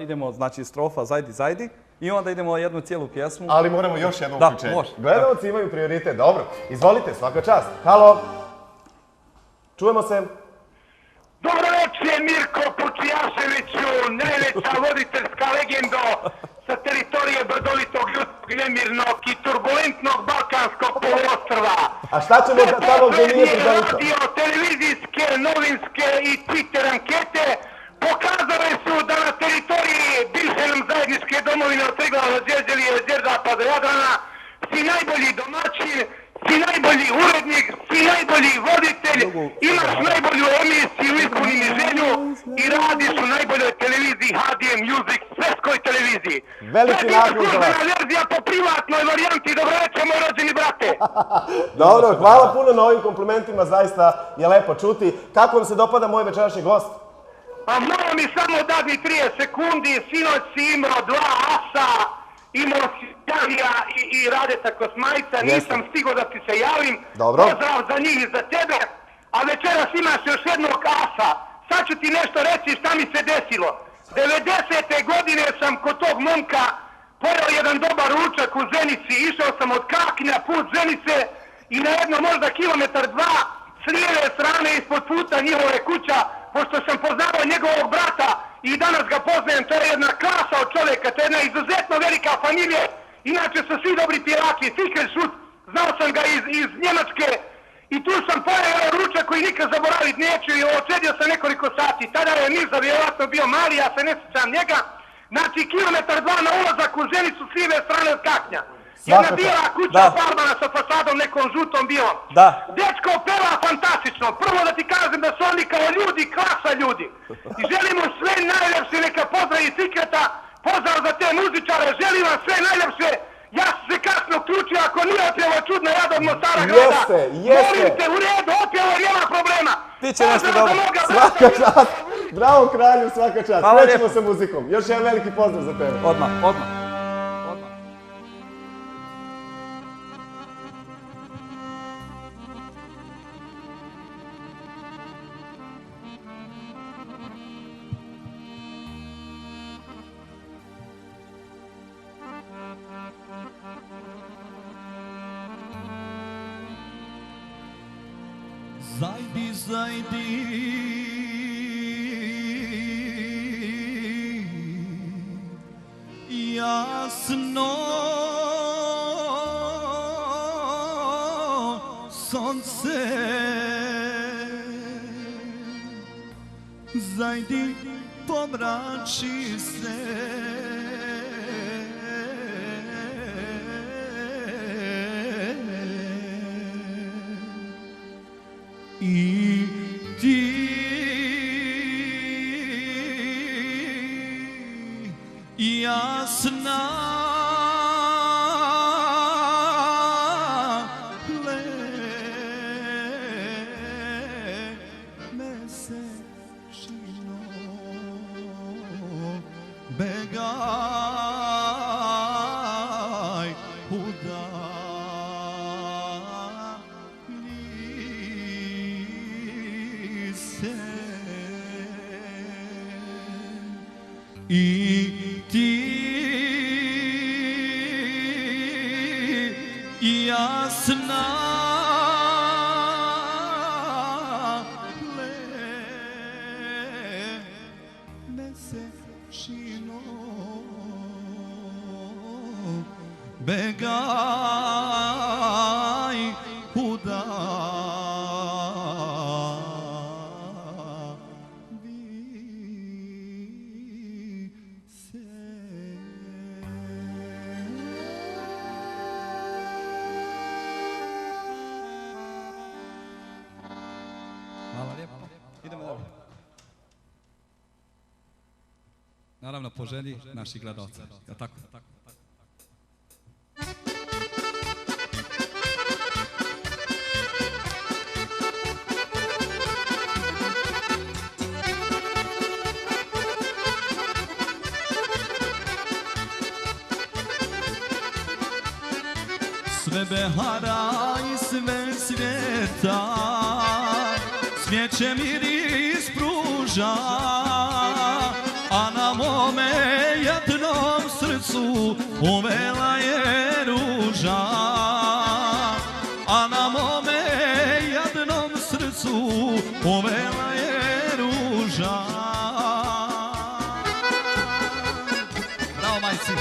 Idemo, znači, strofa Zajdi, Zajdi. I onda idemo jednu cijelu pjesmu. Ali moramo još jedno uključenje. Da, može. Gledalci imaju prioritet. Dobro, izvolite, svaka čast. Halo. Čujemo se. Dobro večer, Mirko Pučijaševiću, najveća voditeljska legendo sa teritorije brdovitog, ljudskog, nemirnog i turbulentnog balkanskog poluostrva. A šta ćemo tamo gdje nije brdovito? Radio, televizijske, novinske i Twitter ankete pokazale su da na teritoriji bivše nam zajedničke domovine od Triglava, Đerđelije, Đerzapada, Jadrana si najbolji domaćin, si najbolji urednik, si najbolji voditelj, imaš najbolju emisiju Ispuni mi želju i radiš u najboljoj televiziji HDM Music, svjetskoj televiziji. Veliki naklon za vas. To je verzija po privatnoj varijanti. Dobro večer, moj rođeni brate. Dobro, hvala puno na ovim komplimentima, zaista je lepo čuti. Kako vam se dopada moj večerašnji gost? Pa moram mi samo dati 30 sekundi, sinoć si imao 2 asa, imao si Janija i Radeta Kosmajca, nisam stigao da ti se javim. Dobro. Pozdrav za njih i za tebe, a večeras imaš još jednog asa. Sad ću ti nešto reći šta mi se desilo. 90. godine sam kod tog momka pojao jedan dobar ručak u Zenici, išao sam od Kaknja put Zenice i na jedno možda 1,2 km s lijeve strane ispod puta njihove kuća, pošto sam poznavao njegovog brata i danas ga poznajem, to je jedna klasa od čovjeka, to je jedna izuzetno velika familija, inače su svi dobri pjevači, Fikret Šut, znao sam ga iz Njemačke i tu sam pojao ručak koji nikad zaboraviti neću i odsedio sam nekoliko sati, tada je Mirza vjerojatno bio mali, ja se ne sjećam njega, znači 1,2 km na ulazak u Zenicu s lijeve strane od Kaknja. Jedna bijela kuća farbana sa fasadom nekom žutom bijelom. Dečko peva fantastično. Prvo da ti kažem da su oni kao ljudi, klasa ljudi. I želim mu sve najljepše, neka pozdravi Fikreta, pozdrav za te muzičare, želim vam sve najljepše. Ja sam se kasno uključio, ako nije opjevo čudna jada od Mostara grada. Molim te, u redu, opjevo, nema problema. Ti će nešto dobro. Svaka čast. Bravo kralju, svaka čast. Krećemo sa muzikom. Još jedan veliki pozdrav za tebe. Odmah, odmah. Zajdi, zajdi, jasno sonce, zajdi, pomrači se, i ti jasna mesečino begaj i ti jasna mesečino begaj Naravno, po želji naših gledalca. Je tako? sve behara i sve svijeta, cvijeće miris pruža, a na mome jednom srcu uvela je ruža. A na mome jednom srcu uvela je ruža. Bravo, majci!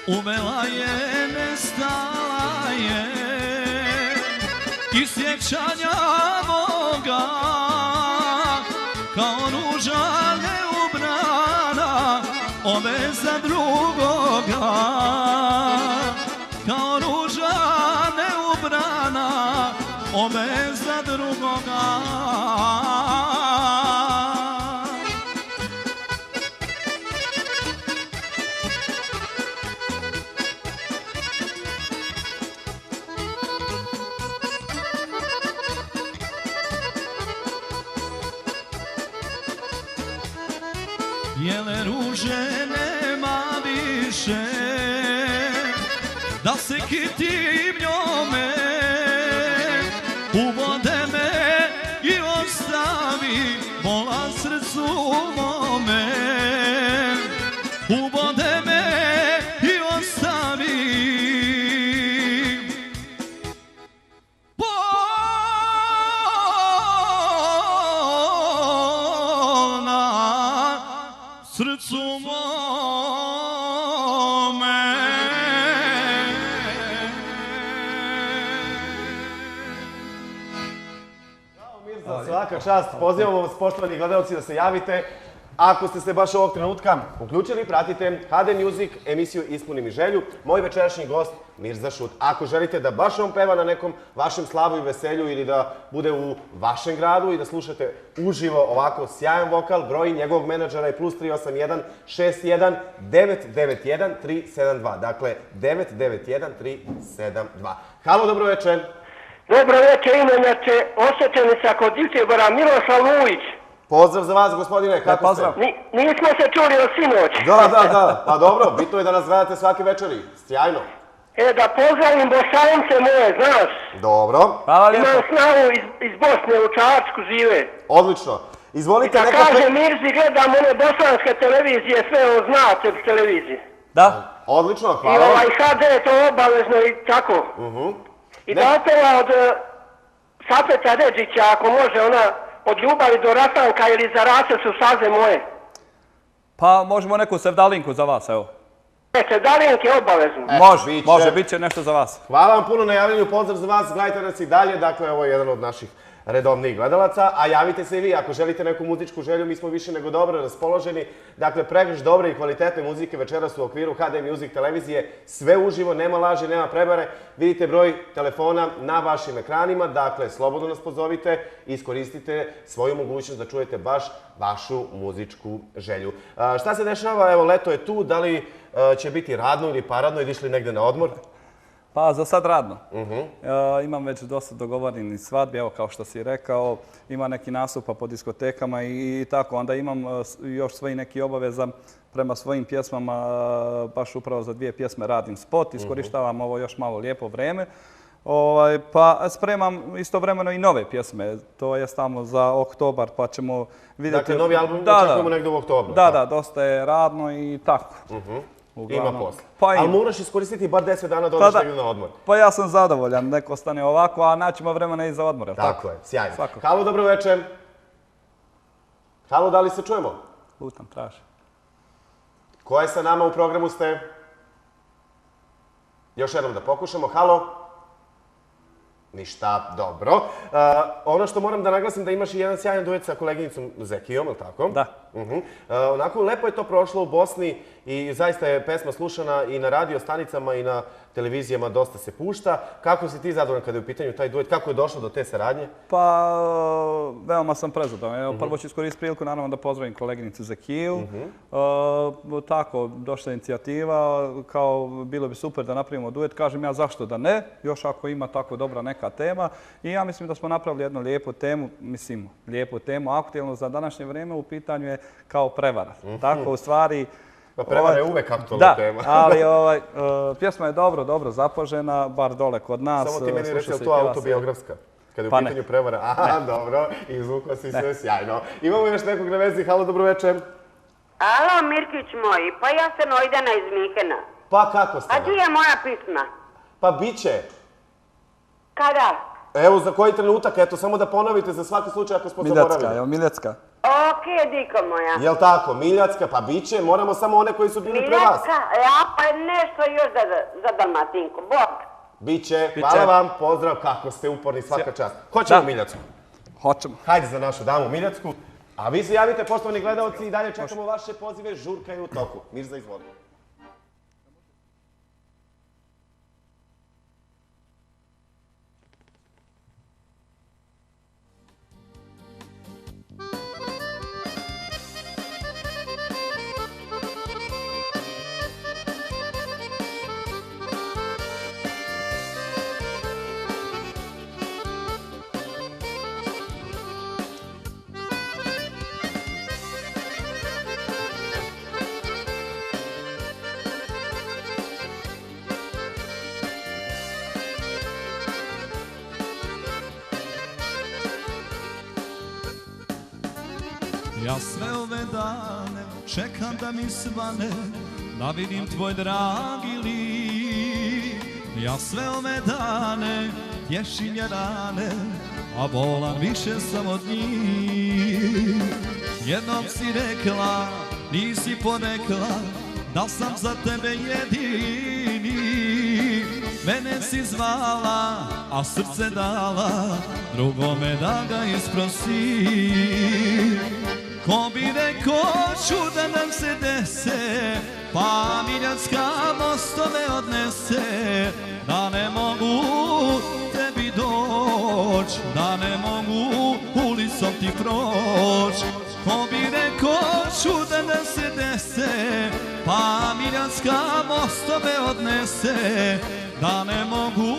Uvela je, nestala je iz sjećanja moga, kao ruža neubrana, obeza drugoga. Kao ruža neubrana, obeza drugoga. Bijele ruže nema više, da se kitim njome, uvode me i ostavi bola srcu mome. Uvode me i ostavi srcu mome. Bravo Mirza, svaka čast. Pozivamo vas, poštovani gledalci, da se javite. Ako ste se baš ovog trenutka uključili, pratite HD Music, emisiju Ispuni mi želju. Moj večerašnji gost, Mirza Šut. Ako želite da baš on peva na nekom vašem slavu i veselju ili da bude u vašem gradu i da slušate uživo ovako sjajan vokal, broj njegovog menadžera je +381 61 991 372. Dakle, 991 372. Halo, dobro večer. Dobro večer, imenjače, Osečenica kod Divtibora, Miloslav Vujić. Pozdrav za vas, gospodine, kako ste? Nismo se čuli od sinoć. Da, pa dobro, bitno je da nas gledate svake večeri, sjajno. Da pozdravim Bosanice moje, znaš. Dobro. Imam snagu iz Bosne, u Čačku žive. Odlično. Izvolite I da kažem Mirzi, gledam one bosanske televizije, sve o znate televizije. Da. Odlično, I hvala. HD je to obavezno i tako. I da opeva od Sapeta Ređića, ako može, ona od ljubavi do rastanka ili za rase su saze moje. Pa možemo neku sevdalinku za vas, evo. Sevdalinke obavezno. Može, bit će nešto za vas. Hvala vam puno na javljanju, pozdrav za vas, gledajte nas i dalje, dakle ovo je jedan od naših redovnih gledalaca, a javite se i vi ako želite neku muzičku želju, mi smo više nego dobro raspoloženi, dakle pregrš dobre i kvalitetne muzike večeras u okviru HD Music televizije, sve uživo, nema laži, nema prebare, vidite broj telefona na vašim ekranima, dakle slobodno nas pozovite i iskoristite svoju mogućnost da čujete baš vašu muzičku želju. Šta se dešava, evo leto je tu, da li će biti radno ili paradno ili išli negde na odmor? Pa za sad radno. Imam već dosta dogovorenih svadbi, evo kao što si rekao, ima neki nastupa po diskotekama i tako. Onda imam još svoj neki obaveza prema svojim pjesmama, baš upravo za 2 pjesme radim spot, iskorištavam ovo još malo lijepo vreme. Pa spremam istovremeno i nove pjesme, to je tamo za oktobar pa ćemo vidjeti... Dakle, novi album očekujemo negdje u oktobru. Da, dosta je radno i tako. Ima posla. Ali moraš iskoristiti bar 10 dana da odeš negdje na odmor. Pa ja sam zadovoljan, neko stane ovako, a naćemo vremena i za odmor, jel' tako? Tako je, sjajno. Halo, dobro večer. Halo, da li se čujemo? Lutam, traži. Ko je sa nama u programu ste? Još jednom da pokušamo. Halo? Ništa, dobro. Ono što moram da naglasim da imaš i jedan sjajan duet sa koleginicom Zekijom, jel' tako? Da. Onako, lepo je to prošlo u Bosni i zaista je pesma slušana i na radio stanicama i na televizijama dosta se pušta. Kako si ti zadovoljan kada je u pitanju taj duet? Kako je došlo do te saradnje? Pa, veoma sam prezadovoljan. Prvo ću iskoristiti priliku, naravno, da pozdravim koleginicu Zakiju. Tako, došla je inicijativa, kao bilo bi super da napravimo duet. Kažem ja zašto da ne, još ako ima tako dobra neka tema. I ja mislim da smo napravili jednu lijepu temu, aktuelnu za današnje vrijeme. U pitanju je kao prevara. Tako, u stvari... Pa prevara je uvek aktualna tema. Da, ali pjesma je dobro zapožena, bar dole kod nas. Samo ti meni reći, je li to autobiografska? Kada je u pitanju prevara? Aha, dobro, izvukla si sve sjajno. Imamo još nekog na vezi, halo, dobro večer. Alo, Mirkić moj, pa ja sam Ojdana iz Mihena. Pa kako ste? A gdje je moja pisma? Pa bit će. Kada? Evo, za koji trenutak, eto, samo da ponovite za svaki slučaj ako smo zaboravili. Miljacka, evo, Miljacka. Okej, diko moja. Jel' tako? Miljacka, pa bit će, moramo samo one koji su bili pre vas. Miljacka, ja pa nešto još za Dalmatinku, Bog. Biće, hvala vam, pozdrav, kako ste uporni, svaka čast. Hoćemo Miljacku? Hoćemo. Hajde za našu damu Miljacku. A vi se javite, poštovani gledalci, i dalje čekamo vaše pozive, žurka je u toku. Mirza, izvoli. Ja sve ove dane čekam da mi svane, da vidim tvoj dragi lik. Ja sve ove dane tješim je rane, a bolan više sam od njih. Jednom si rekla, nisi porekla, da sam za tebe jedini. Mene si zvala, a srce dala, drugome da ga isprosi. Ko bi rekao čuda nam se dese, pa Miljacka mostove odnese, da ne mogu tebi doć, da ne mogu ulicom ti proć. Ko bi rekao čuda nam se dese, pa Miljacka mostove odnese, da ne mogu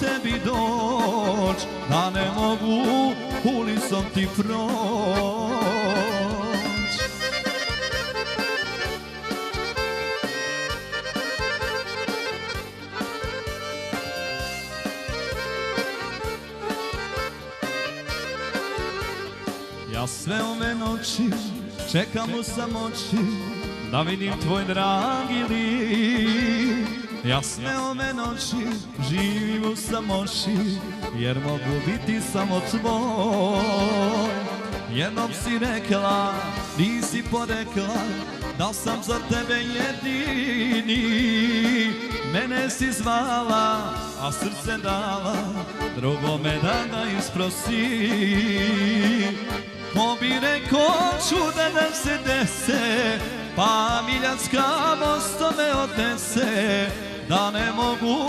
tebi doć, da ne mogu ulicom ti proć. Ja sve ove noći čekam u samoći, da vidim tvoj dragi lik. Ja sve ove noći živim u samoći, jer mogu biti samo tvoj. Jednom si rekla, nisi porekla, da sam za tebe jedini. Mene si zvala, a srce dala, drugome da ga isprosi. Ko bi rekao čuda nam se dese, pa Miljacka mostove odnese, da ne mogu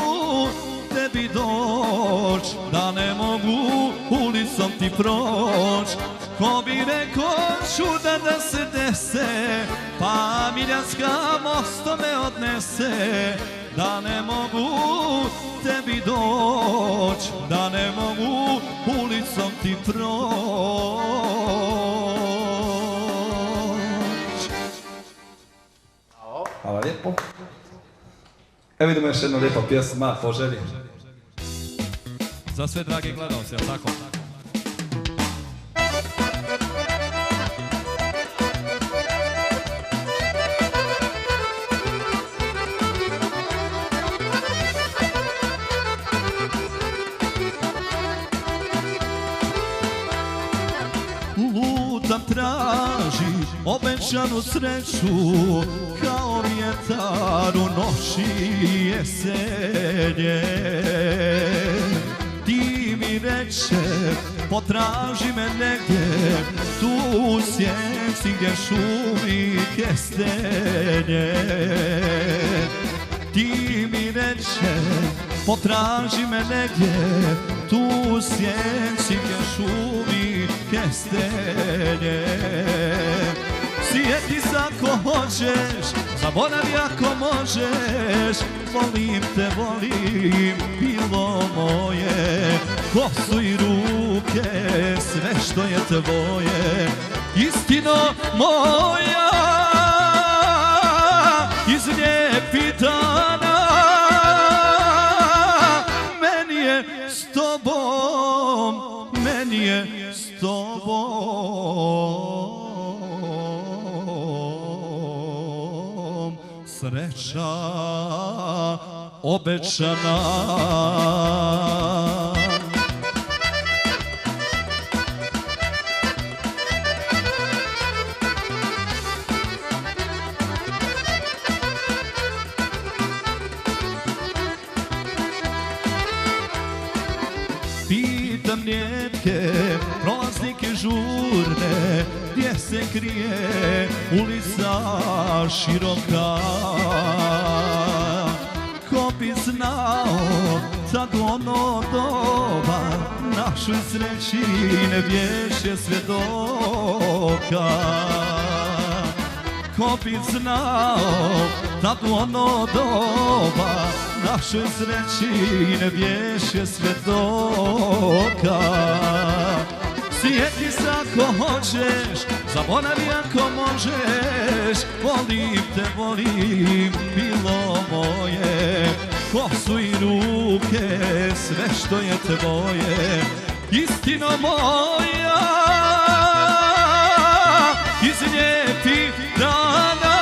tebi doć, da ne mogu ulicom ti proć. Ko bi rekao čuda da se dese, pa Miljacka mostove odnese, da ne mogu tebi doć, da ne mogu ulicom ti proć. Hvala lijepo. Evo idemo još jedna lijepa pjesma po želji. Za sve dragi gledalci, jel' tako? Lutam traži obećanu sreću, kao vjetar u noći jesenje. Ti mi reče potraži me negdje tu u sjenci gdje šumi kestenje. Ti mi reče, potraži me negdje tu u sjenci gdje šumi kestenje. Sjeti se ako hoćeš, zaboravi ako možeš, volim te, volim, bilo moje, kosu i ruke, sve što je tvoje, istino moja, iz lijepih dana, meni je s tobom, meni je s tobom. Sreća obećana. Pitam rijetke prolaznike žurne, gdje se krije ulica široka. Ko bi znao tad u ono doba našoj sreći ne bješe svjedoka. Ko bi znao tad u ono doba našoj sreći ne bješe svjedoka. Sjeti se ako hoćeš, zaboravi ako možeš, volim te, volim, bilo moje, kosu i ruke, sve što je tvoje, istino moja, iz lijepih dana,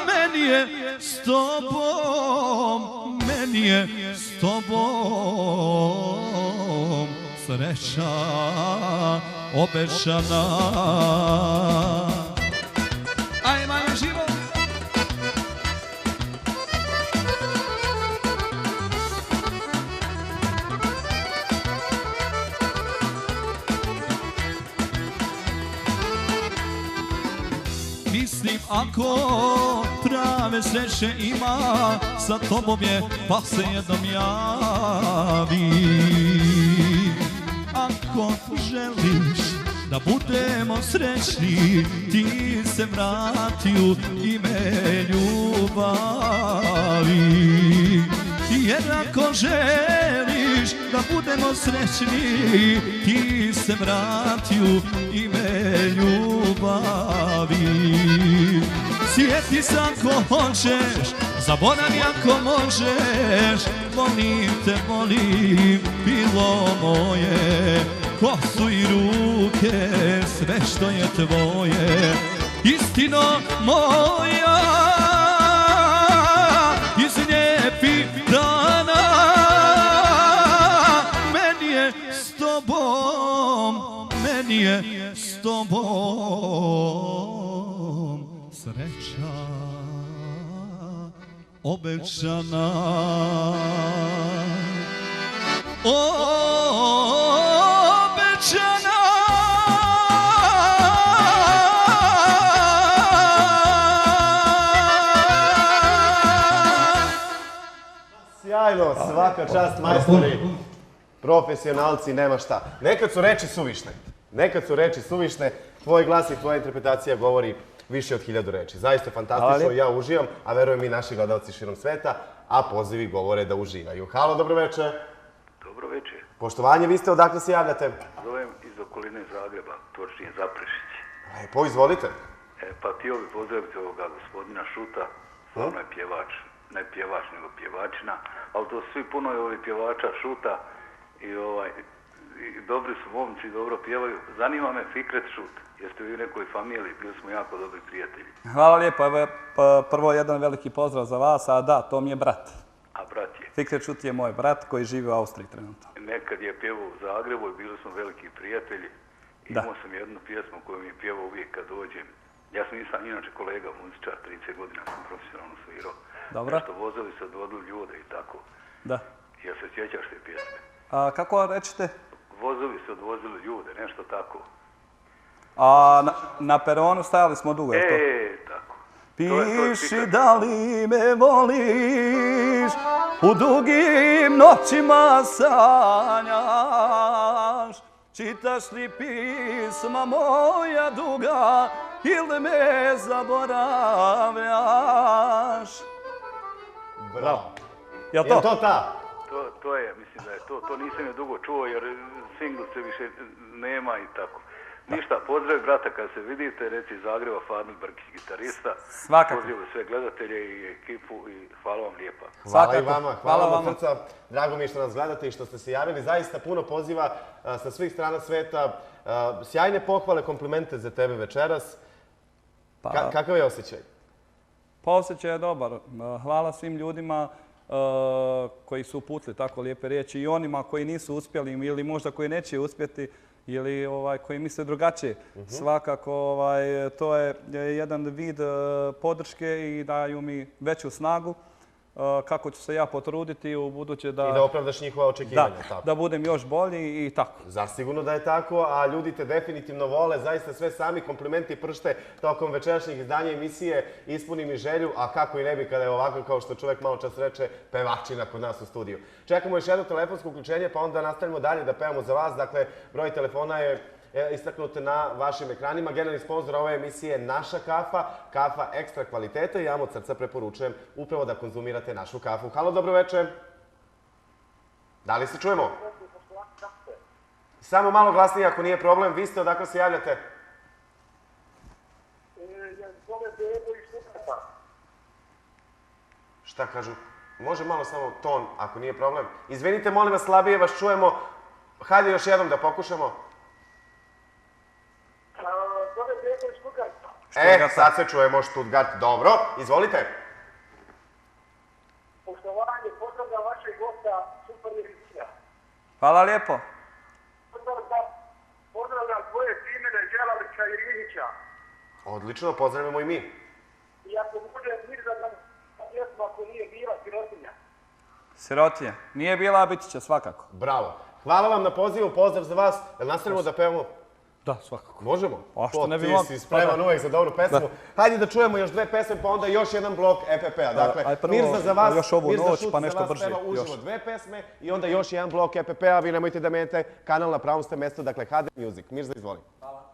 meni je s tobom, meni je s tobom. Sreća obećana. Ajmo, život! Mislim ako prave sreće ima, sa tobom je pa se jednom javi. Ako želiš da budemo srećni, ti se vrati u ime ljubavi. Jer ako želiš da budemo srećni, ti se vrati u ime ljubavi. Sjeti se ako hoćeš, zaboravi ako možeš, volim te, volim, bilo moje, kosu i ruke, sve što je tvoje, istino moja, iz lijepih dana, meni je s tobom, meni je s tobom, sreća obećana. Obećana. Sjajno, svaka čast, majstori, profesionalci, nema šta. Nekad su reči suvišne. Nekad su reči suvišne, tvoj glas i tvoja interpretacija govori više od 1000 reči. Zaista fantastično, ja uživam, a verujem i naši gledalci širom sveta, a pozivi govore da uživaju. Halo, dobro večer. Dobro večer. Poštovanje, vi ste odakle se javljate? Zovem iz okoline Zagreba, točnije Zaprešić. Lepo, izvolite. Pa htio bi pozdraviti ovoga gospodina Šuta, stvarno je pjevač, ne pjevač nego pjevačina, ali to svi puno je ovih pjevača Šuta i dobri su momci, dobro pjevaju. Zanima me Fikret Šut, jeste vi u nekoj familiji, bili smo jako dobri prijatelji. Hvala lijepo, prvo jedan veliki pozdrav za vas, a da, to mi je brat. A brat je? Fikret Šut je moj brat koji živi u Austriji trenutno. Nekad je pjevao u Zagrebu i bili smo veliki prijatelji. Imao sam jednu pjesmu koju mi je pjevao uvijek kad dođem. Ja sam inače kolega muzičar, 30 godina sam profesionalno svirao. Dobro. Nešto vozili se, odvodili ljude i tako. Da. Jel se sjećaš te pjesme? Kako rečete? Vozovi su odvozili ljude, nešto tako. A na peronu stajali smo dugo, je to? Tako. Piši da li me voliš, u dugim noćima sanjaš, čitaš li pisma moja duga ili me zaboravljaš. Bravo. Jel to? Je to ta? To je, mislim da je to. To nisam je dugo čuo jer singlice više nema i tako. Ništa, pozdrav brata kad se vidite, reci iz Zagreba, Famil Brkić, gitarista. Svakako. Pozdrav sve gledatelje i ekipu i hvala vam lijepa. Hvala i vama, hvala vam od srca. Drago mi je što nas gledate i što ste se javili. Zaista puno poziva sa svih strana sveta. Sjajne pohvale, komplimente za tebe večeras. Kakav je osjećaj? Pa osjećaj je dobar. Hvala svim ljudima koji su uputili tako lijepe riječi i onima koji nisu uspjeli ili možda koji neće uspjeti ili koji misle drugačije. Svakako to je jedan vid podrške i daju mi veću snagu kako ću se ja potruditi u buduće da... I da opravdaš njihova očekivanja. Da budem još bolji i tako. Zasigurno da je tako, a ljudi te definitivno vole. Zaista sve sami komplimenti pršte tokom večerašnjih izdanja emisije. Ispuni mi želju, a kako i ne bi kada je ovako, kao što čovjek malo čas reče, pevačina kod nas u studiju. Čekamo još jedno telefonsko uključenje, pa onda nastavimo dalje da pevamo za vas. Dakle, broj telefona je istaknut na vašim ekranima. Generalni sponsor ove emisije je naša kafa, kafa ekstra kvaliteta i ja vam od srca preporučujem upravo da konzumirate našu kafu. Halo, dobro večer. Da li se čujemo? Samo malo glasnije ako nije problem. Vi ste, odakle se javljate? Šta kažu? Može malo samo ton ako nije problem. Izvinite, molim vas, slabije vas čujemo. Hajde još jednom da pokušamo. Sad se čujemo Stuttgart. Dobro, izvolite. Poštovanje, pozdravljam vašeg gosta, super emisija. Hvala lijepo. Pozdravljam tvoje timene, Đelavića i Rihića. Odlično, pozdravljamo i mi. I ako bude Mirza da pjesma ako nije bila Sirotinja. Sirotinja. Nije bila, a biti će svakako. Bravo. Hvala vam na pozivu, pozdrav za vas. Jel nastavimo da pevamo? Da, svakako. Možemo? A što ne bi mogli? Ti si spreman uvijek za dobru pesmu. Hajde da čujemo još dve pesme, pa onda još jedan blok EPP-a. Dakle, Mirza za vas, Mirza Šut za vas peva uživo dve pesme i onda još jedan blok EPP-a. Vi nemojte da menjate kanal, na pravom ste mjestu, dakle HD Music. Mirza, izvoli. Hvala.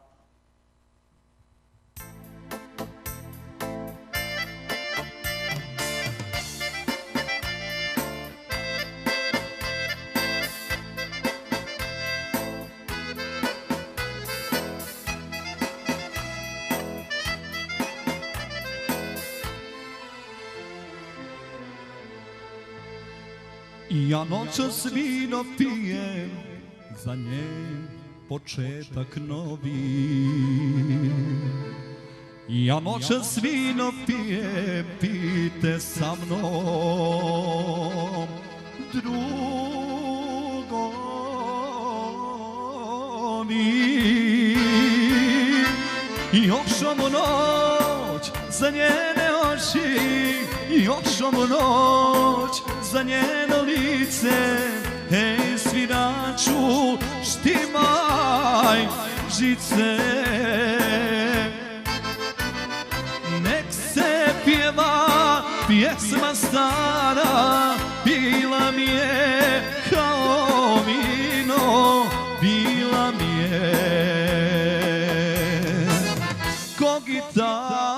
Ja noćas vino pijem, za njen početak novi. Ja noćas vino pijem, pijte sa mnom, drugovi. Još ovu noć za njene oči, još ovu noć za njeno lice, hej sviraču, štimaj žice. Nek se pjeva pjesma stara, bila mi je kao vino, bila mi je ko gitara.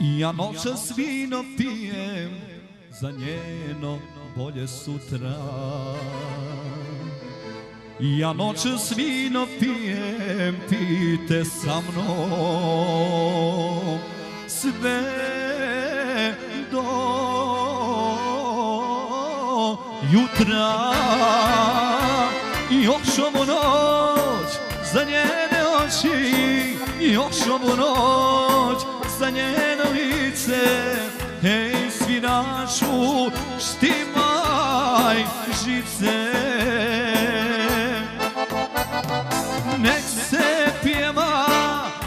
Ja noćas vino pijem za njeno bolje sutra. Ja noćas vino pijem, pijte sa mnom, sve do jutra. Još ovu noć za njene oči, još ovu noć za njeno lice. Hej, sviraču, štimaj žice. Nek se pjeva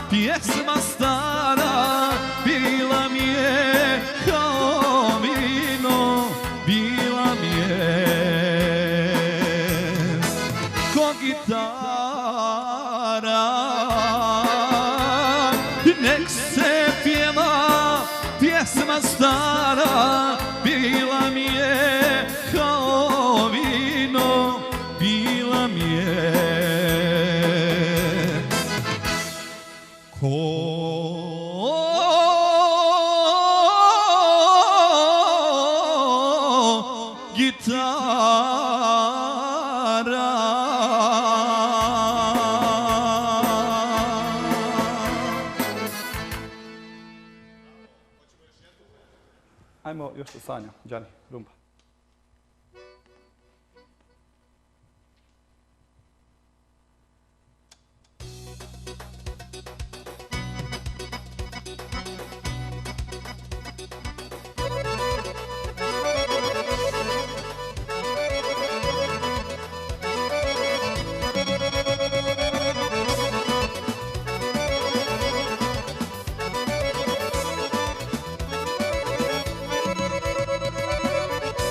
pjesma stara, bila mi je kao vino, bila mi je ko gitara. Nek se pjeva pjesma stara, bila mi je kao vino, bila mi je ko gitara. Ajmo još sa Sanja, Đani, rumba.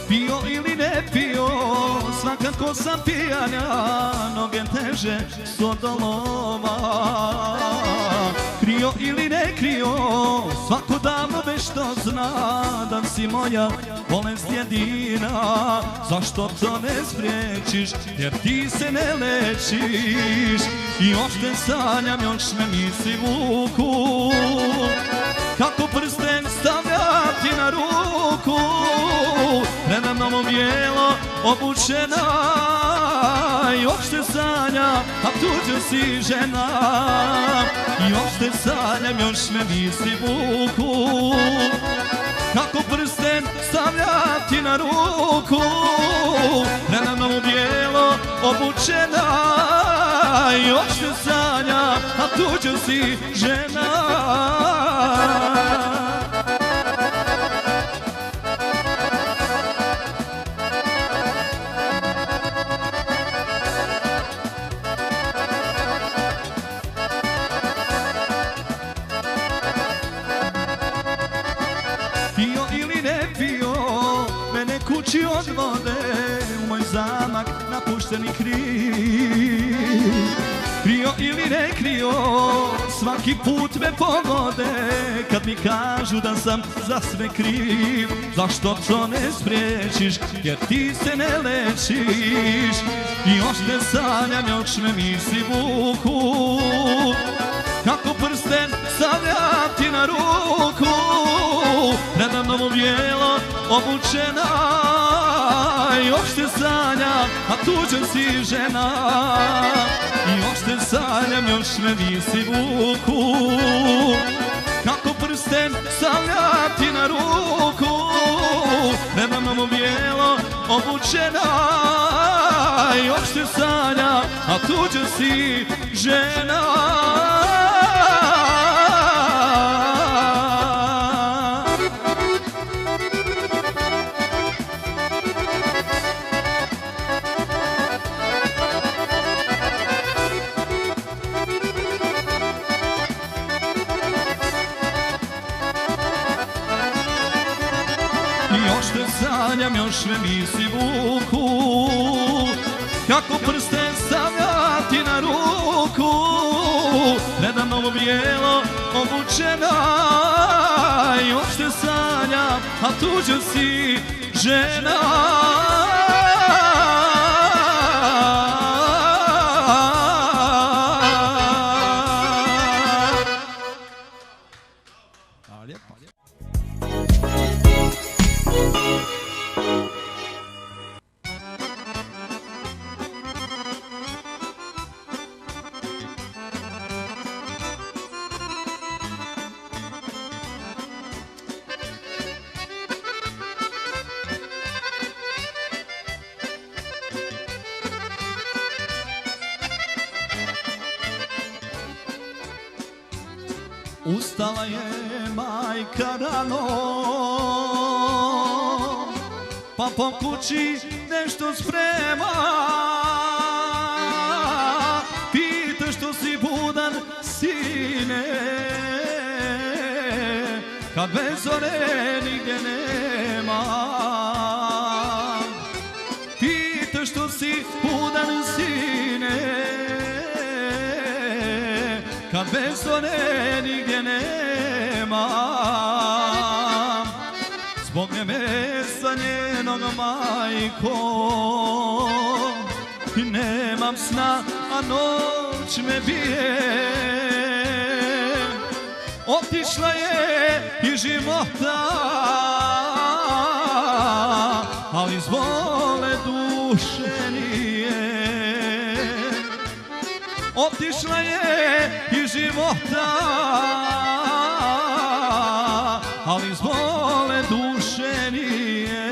Pio ili ne pio, svakako sam pijanja, noge teže sodoloma. Krio ili ne krio, svako davno već to zna, da si moja bolest jedina. Zašto to ne spriječiš, jer ti se ne lečiš, i još te sanjam, još me misli vuku. Kako prsten stavljati na ruku, preda mnom bijelo obučena, još te sanjam, a tuđa si žena. Još te sanjam, još me misli vuku. Kako prsten stavljati na ruku, preda mnom bijelo obučena, još te sanjam, a tuđa si žena. Pio ili ne pio, mene kući odvode, u moj zamak napušteni kriv. Krio ili ne krio, svaki put me pogode, kad mi kažu da sam za sve kriv. Zašto to ne spriječiš, jer ti se ne lečiš, i još te sanjam, još me misli vuku. Kako prsten stavljati na ruku, preda mnom bijelo obučena, još te sanjam, a tuđa si žena. Još te sanjam, još me misli vuku. Kako prsten stavljati na ruku, preda mnom bijelo obučena, još te sanjam, a tuđa si žena. Još te sanjam, još me misli vuku. Kako prsten stavljati na ruku, preda mnom bijelo obučena, još te sanjam, a tuđa si žena. Ustala je majka rano, pa po kući nešto sprema. Pita što si budan, sine, kad bez zore nigdje nema. Pita što si budan, sine, kad bez zore nigdje nema. Zbog nemesa njenog, majko, i nemam sna, a noć me bije. Otišla je iz života, ali zvole duše nije. Otišla je iz života, ali zvole duše nije.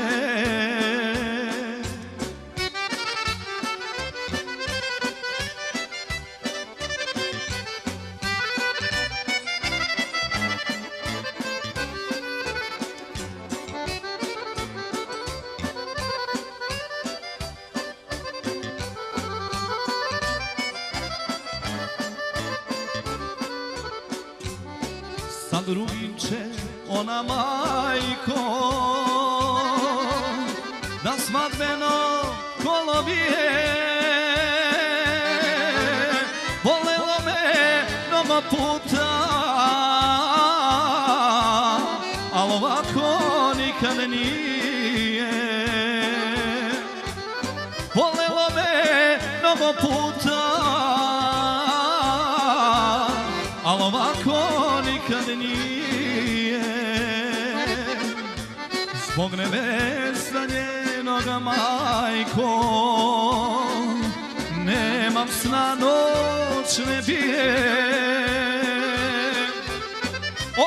Sa drugim će ona, majko, da svadbeno kolo bije. Volelo me mnogo puta, al ovako nikad nije. Volelo me mnogo puta, al ovako nikad nije. Zbog nebesa njenoga, majko, nemam sna, noć me bije.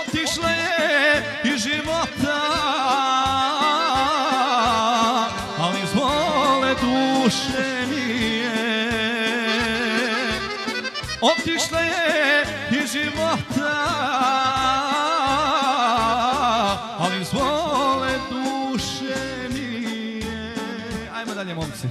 Otišla je iz života, ali zvole duše nije. Otišla je iz života, ali zvole duše nije. Ajmo dalje, momci.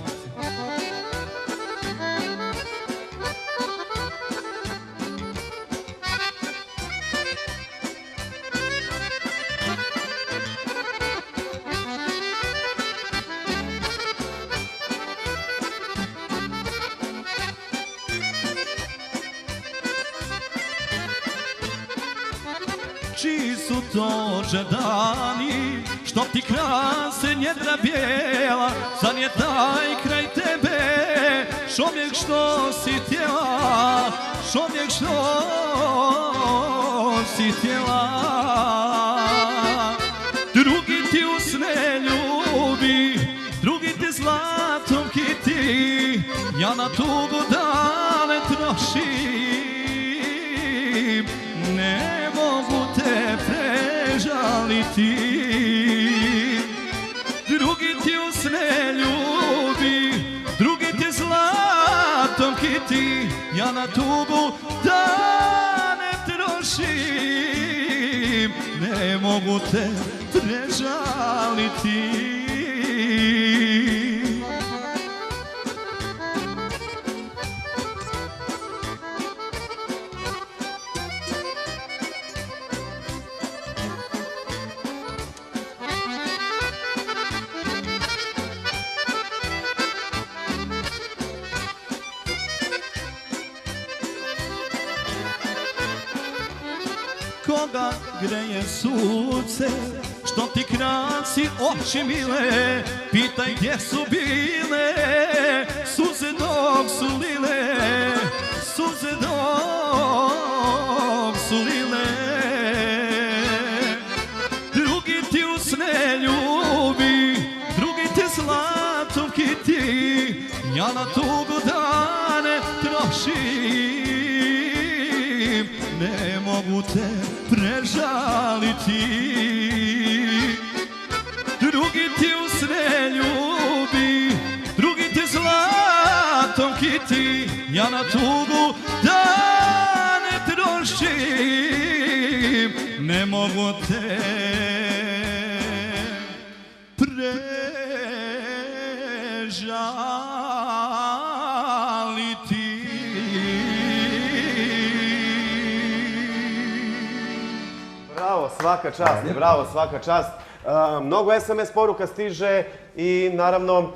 Čiji su to džedani, što ti krase njedra bijela, zar je taj kraj tebe, čovjek što si tijela, čovjek što si tijela. Drugi ti u sne ljubi, drugi ti zlatom kiti, ja na tugu dane trošim, ne mogu te prežaliti. Drugi ti u sne ljubi, drugi ti zlatom kiti, ja na tugu dane trošim, ne mogu te prežaliti. Koga greje sunce, što ti krasi oči mile, pitaj gdje su bile suze dok su lile, suze dok su lile. Drugi ti u sne ljubi, drugi ti zlatom kiti, ja na tugu dane trošim, ne mogu te prežaliti. Drugi ti u sne ljubi, drugi ti zlatom kiti, ja na tugu dane trošim, ne mogu te prežaliti. Bravo, svaka čast, bravo, svaka čast. Mnogo SMS poruka stiže i naravno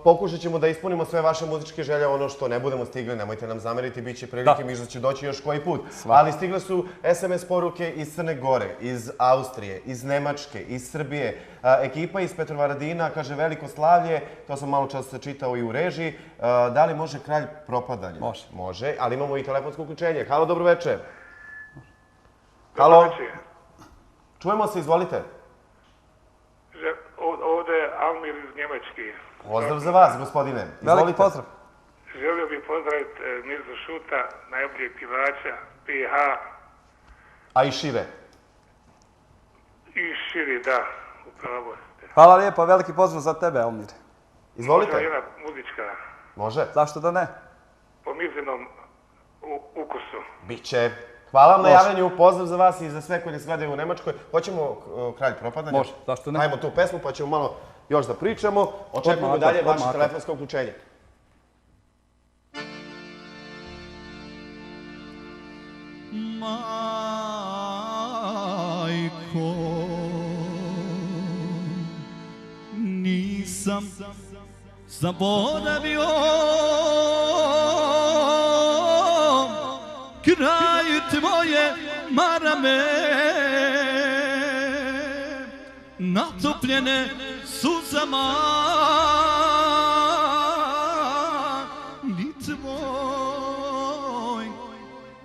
pokušat ćemo da ispunimo sve vaše muzičke želje. Ono što ne budemo stigli, nemojte nam zameriti, bit će prilike, možda će doći još koji put. Ali stigle su SMS poruke iz Crne Gore, iz Austrije, iz Nemačke, iz Srbije. Ekipa iz Petrovaradina kaže veliko slavlje, to sam malo čas čitao i u režiji. Da li može Kralj propadanja? Može. Može, ali imamo i telefonsko uključenje. Halo, dobro večer. Halo. Čujemo se, izvolite. Ovdje je Almir iz Njemačke. Pozdrav za vas, gospodine. Veliki pozdrav. Želio bih pozdraviti Mirzu Šuta, najboljeg pjevača, PH. A i šire? I širi, da, upravo. Hvala lijepo, veliki pozdrav za tebe, Almir. Izvolite. Može jedna muzička. Može. Zašto da ne? Po Mirzinom ukusu. Biće. Hvala vam na javljanju, pozdrav za vas i za sve koji nas gledaju u Nemačkoj. Hoćemo Kralj propadanja? Može, zašto ne? Ajmo tu pesmu pa ćemo malo još da pričamo. Očekujemo dalje vaše telefonsko uključenje. Majko, nisam zaboravio kraj tvoje marame, natopljene suzama, ni tvoj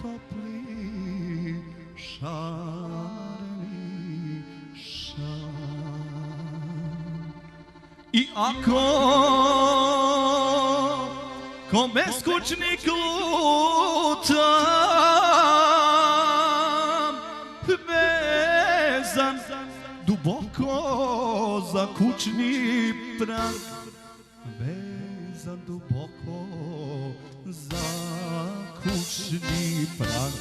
topli šareni šal. I ako ko beskućnik lutam, vezan duboko za kućni prag, vezan duboko za kućni prag.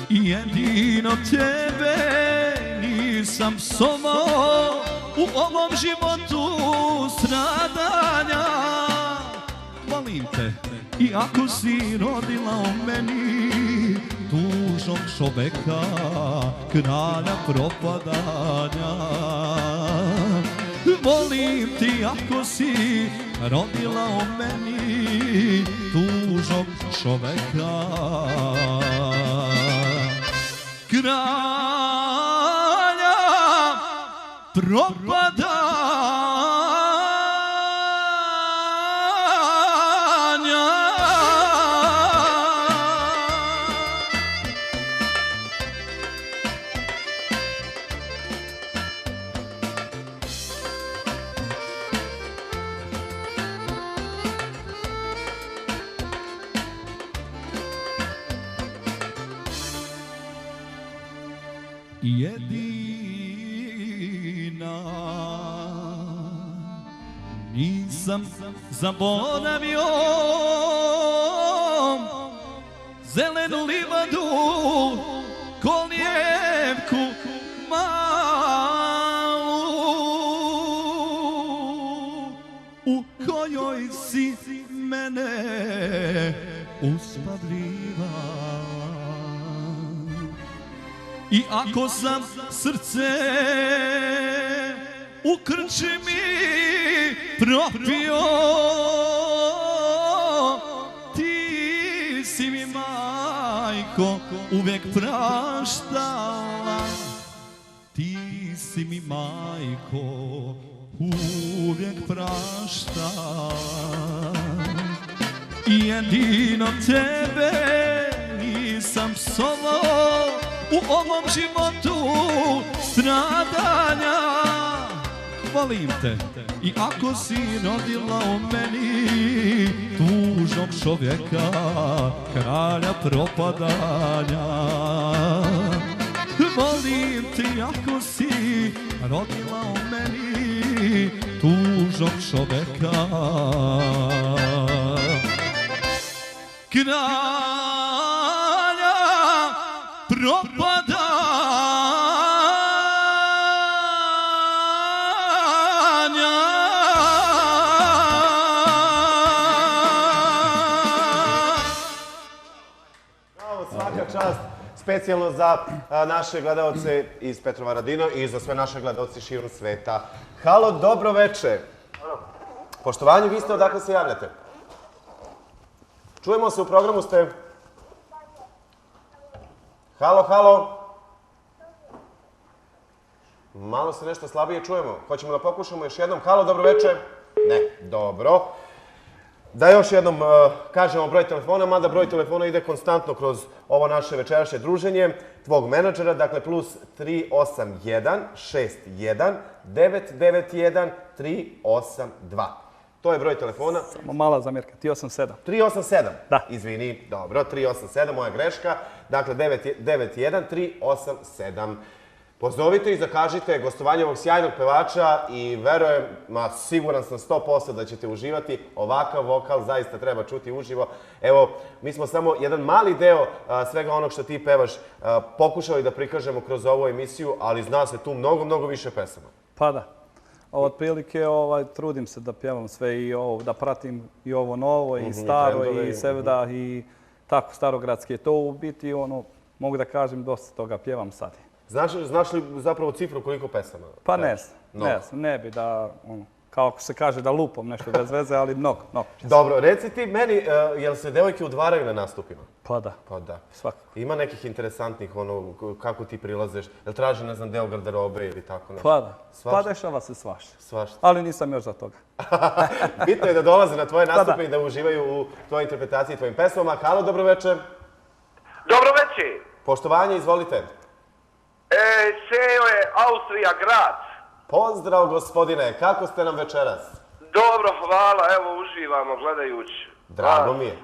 I jedino tebe nisam somao u ovom životu stradanja. Volim te i ako si rodila u meni tužnog čoveka, kralja propadanja. Volim ti ako si rodila u meni tužnog čoveka, kralja propadanja. Jedina nisam zaboravio zelenu livadu, kolijevku malu u kojoj si mene uspavljiva. I ako sam srce u krčmi propio, ti si mi, majko, uvijek praštala. Ti si mi, majko, uvijek praštala. I jedino tebe nisam psovao u ovom životu stradanja. Volim te i ako si rodila u meni tužnog čovjeka, kralja propadanja. Volim te i ako si rodila u meni tužnog čovjeka, kralja propadanja. specijalno za naše gledalce iz Petrovaradina i za sve naše gledalce širom sveta. Halo, dobro veče. Poštovanje, vi ste odakle se javljate? Čujemo se, u programu ste. Halo, halo. Malo se nešto slabije čujemo. Hoćemo da pokušamo još jednom. Halo, dobro veče. Ne, dobro. Da još jednom kažemo broj telefona, mada broj telefona ide konstantno kroz ovo naše večerašnje druženje tvog menadžera, dakle plus 381 61 991 382. To je broj telefona. Samo mala zamjerka, 387. 387? Da. Izvini, dobro, 387, moja greška. Dakle, 991 387. Pozovite i zakažite gostovanje ovog sjajnog pevača i verujem, siguran sam 100% da ćete uživati. Ovakav vokal zaista treba čuti uživo. Evo, mi smo samo jedan mali deo svega onog što ti pevaš pokušali da prikažemo kroz ovu emisiju, ali zna se tu mnogo, mnogo više pesama. Pa da. Otprilike trudim se da pjevam sve i ovo, da pratim i ovo novo i staro i sevda i tako starogradski. To u biti, mogu da kažem, dosta toga pjevam sad. Znaš li zapravo cifru koliko pesama? Pa ne znam, ne bi da, kako se kaže, da lupom nešto bez veze, ali mnogo. Dobro, reci ti meni, jel se devojke udvaraju na nastupima? Pa da. Pa da. Svakako. Ima nekih interesantnih, kako ti prilazeš, jel traži, ne znam, deo garderobe ili tako nešto? Pa da. Pa dešava se svašta. Svašta. Ali nisam još za toga. Bitno je da dolaze na tvoje nastupe i da uživaju u tvojoj interpretaciji i tvojim pesmama. Halo, dobro večer. Dobro večer. Poštovanje, izvolite. Seo je Austrija grad. Pozdrav, gospodine. Kako ste nam večeras? Dobro, hvala. Evo, uživamo gledajući.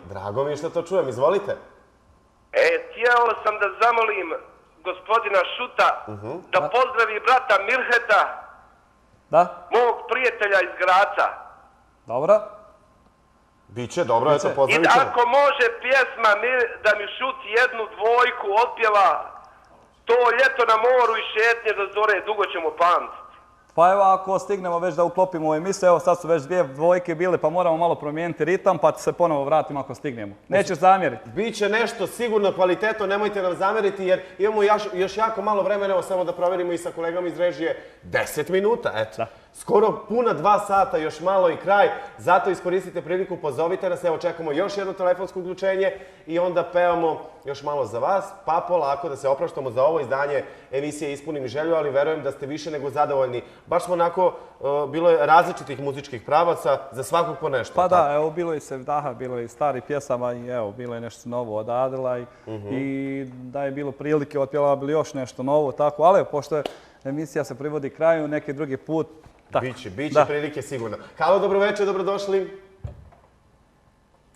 Drago mi je što to čujem. Izvolite. Htjeo sam da zamolim gospodina Šuta da pozdravi brata Mirheta, mog prijatelja iz Graca. Dobro. Biće, dobro, eto, pozdravit ćemo. I ako može pjesma da mi Šut jednu dvojku otpjeva, to ljeto na moru i šetnje do zore, dugo ćemo pamtiti. Pa evo, ako stignemo već da uklopimo u emisiju, evo sad su već 2 dvojke bile, pa moramo malo promijeniti ritam, pa se ponovo vratimo ako stignemo. Nećeš zamjeriti? Biće nešto sigurno kvalitetno, nemojte nam zamjeriti jer imamo još jako malo vremena, evo samo da provjerimo i sa kolegama iz režije, 10 minuta, eto. Skoro puna 2 sata, još malo i kraj, zato iskoristite priliku, pozovite nas, evo čekamo još jedno telefonsko uključenje i onda pevamo još malo za vas, pa polako da se opraštamo za ovo izdanje emisije Ispunim želju, ali verujem da ste više nego zadovoljni. Baš smo onako, bilo je različitih muzičkih pravaca, za svakog po nešto. Pa da, evo bilo je sevdaha, bilo je i stari pjesama i evo, bilo je nešto novo od Adela i da je bilo prilike, otpjela bi još nešto novo, tako, ali pošto emisija se privodi kraju, neki drugi put. Biće prilike sigurno. Halo, dobro večer, dobrodošli.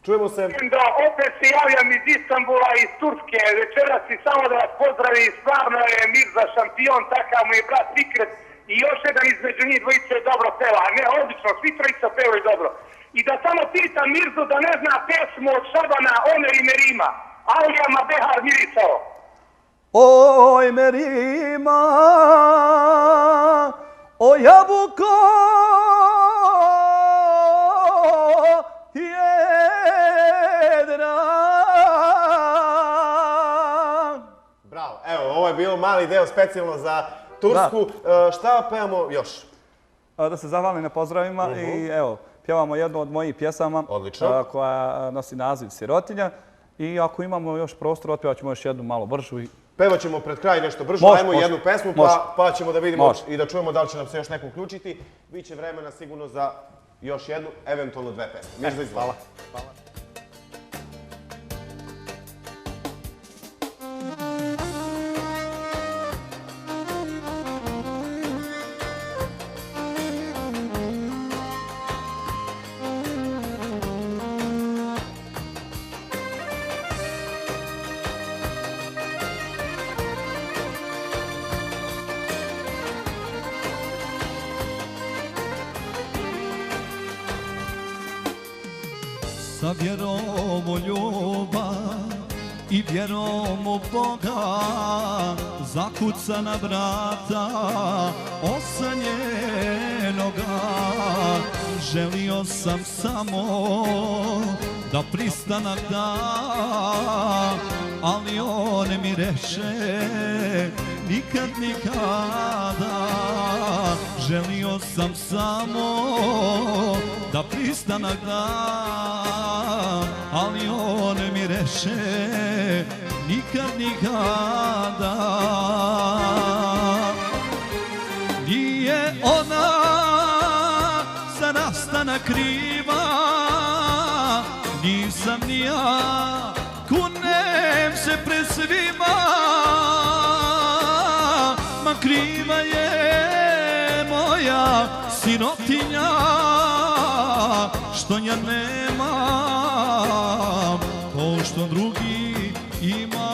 Čujemo se. Da, opet se javljam iz Istanbula, iz Turske. Večeras i samo da vas pozdravi, stvarno je Mirza šampion, takav mu je brat Fikret. I još jedan između njih dvojice dobro peva. Ne, odlično, svi trojica pevaju dobro. I da samo pitam Mirzu da ne zna pesmu od Šabana Omer i Merima. Alijama Behar mirisao. Oj Merima, o jabuko jedna. Bravo, evo, ovo je bio mali deo specijalno za Tursku. Šta pevamo još? Da se zahvalim na pozdravima i evo, pjevamo jednu od mojih pjesama koja nosi naziv Sirotinja i ako imamo još prostor, otpjevat ćemo još jednu malo bržu. Pevat ćemo pred kraj nešto brže, dajmo jednu pesmu pa ćemo da vidimo i da čujemo da li će nam se još neko uključiti. Biće vremena sigurno za još jednu, eventualno 2 pesme. Mirza, izvoli. Hvala. Sa vjerom u ljubav i vjerom u Boga zakuca na vrata osanjenoga. Želio sam samo da pristanak da ali on mi reče nikad, nikada. Želio sam samo da pristanak dam, ali on mi reče nikad, nikada. Nije ona za rastanak kriva, nisam ni ja, kunem se pred svima, ma kriva je moja sirotinja, što ja nemam to što drugi ima.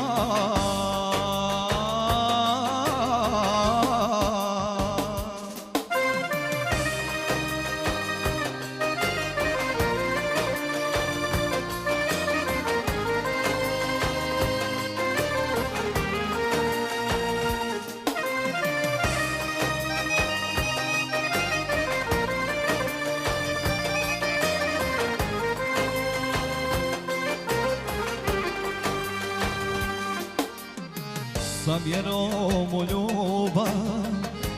Sa vjerom u ljubav,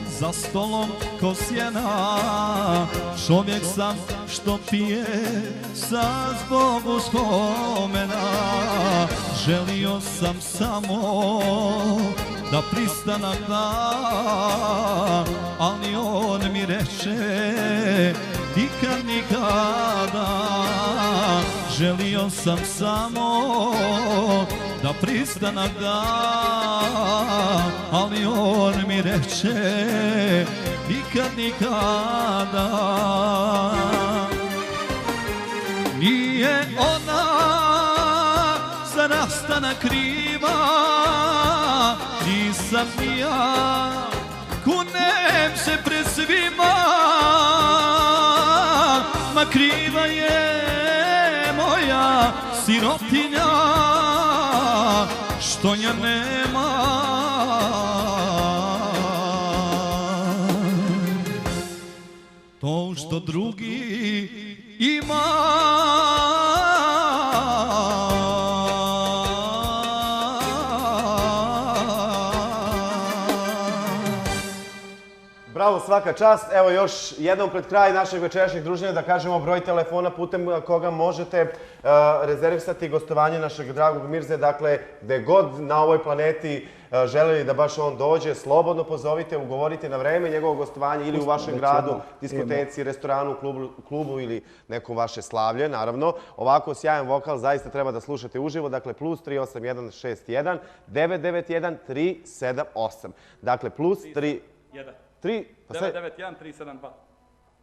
za stolom ko sjena, čovjek sam što pije sa zbog uspomena. Želio sam samo da pristanak da, ali on mi reče nikad, nikada. Želio sam samo da pristanak da, ali on mi reče nikad, nikada. Nije ona za rastanak kriva, nisam ni ja, kunem se pred svima, ma kriva je moja sirotinja, što ja nema to što drugi ima. Bravo, svaka čast. Evo još jednom pred kraj našeg večerašnjeg druženja da kažemo broj telefona putem koga možete rezervisati gostovanje našeg dragog Mirze. Dakle, gde god na ovoj planeti želeli da baš on dođe, slobodno pozovite, ugovorite na vreme njegovo gostovanje ili u vašem gradu, diskoteci, restoranu, klubu ili nekom vaše slavlje, naravno. Ovako sjajan vokal zaista treba da slušate uživo. Dakle, plus 38161 991 378. Dakle, plus 3... 991 372.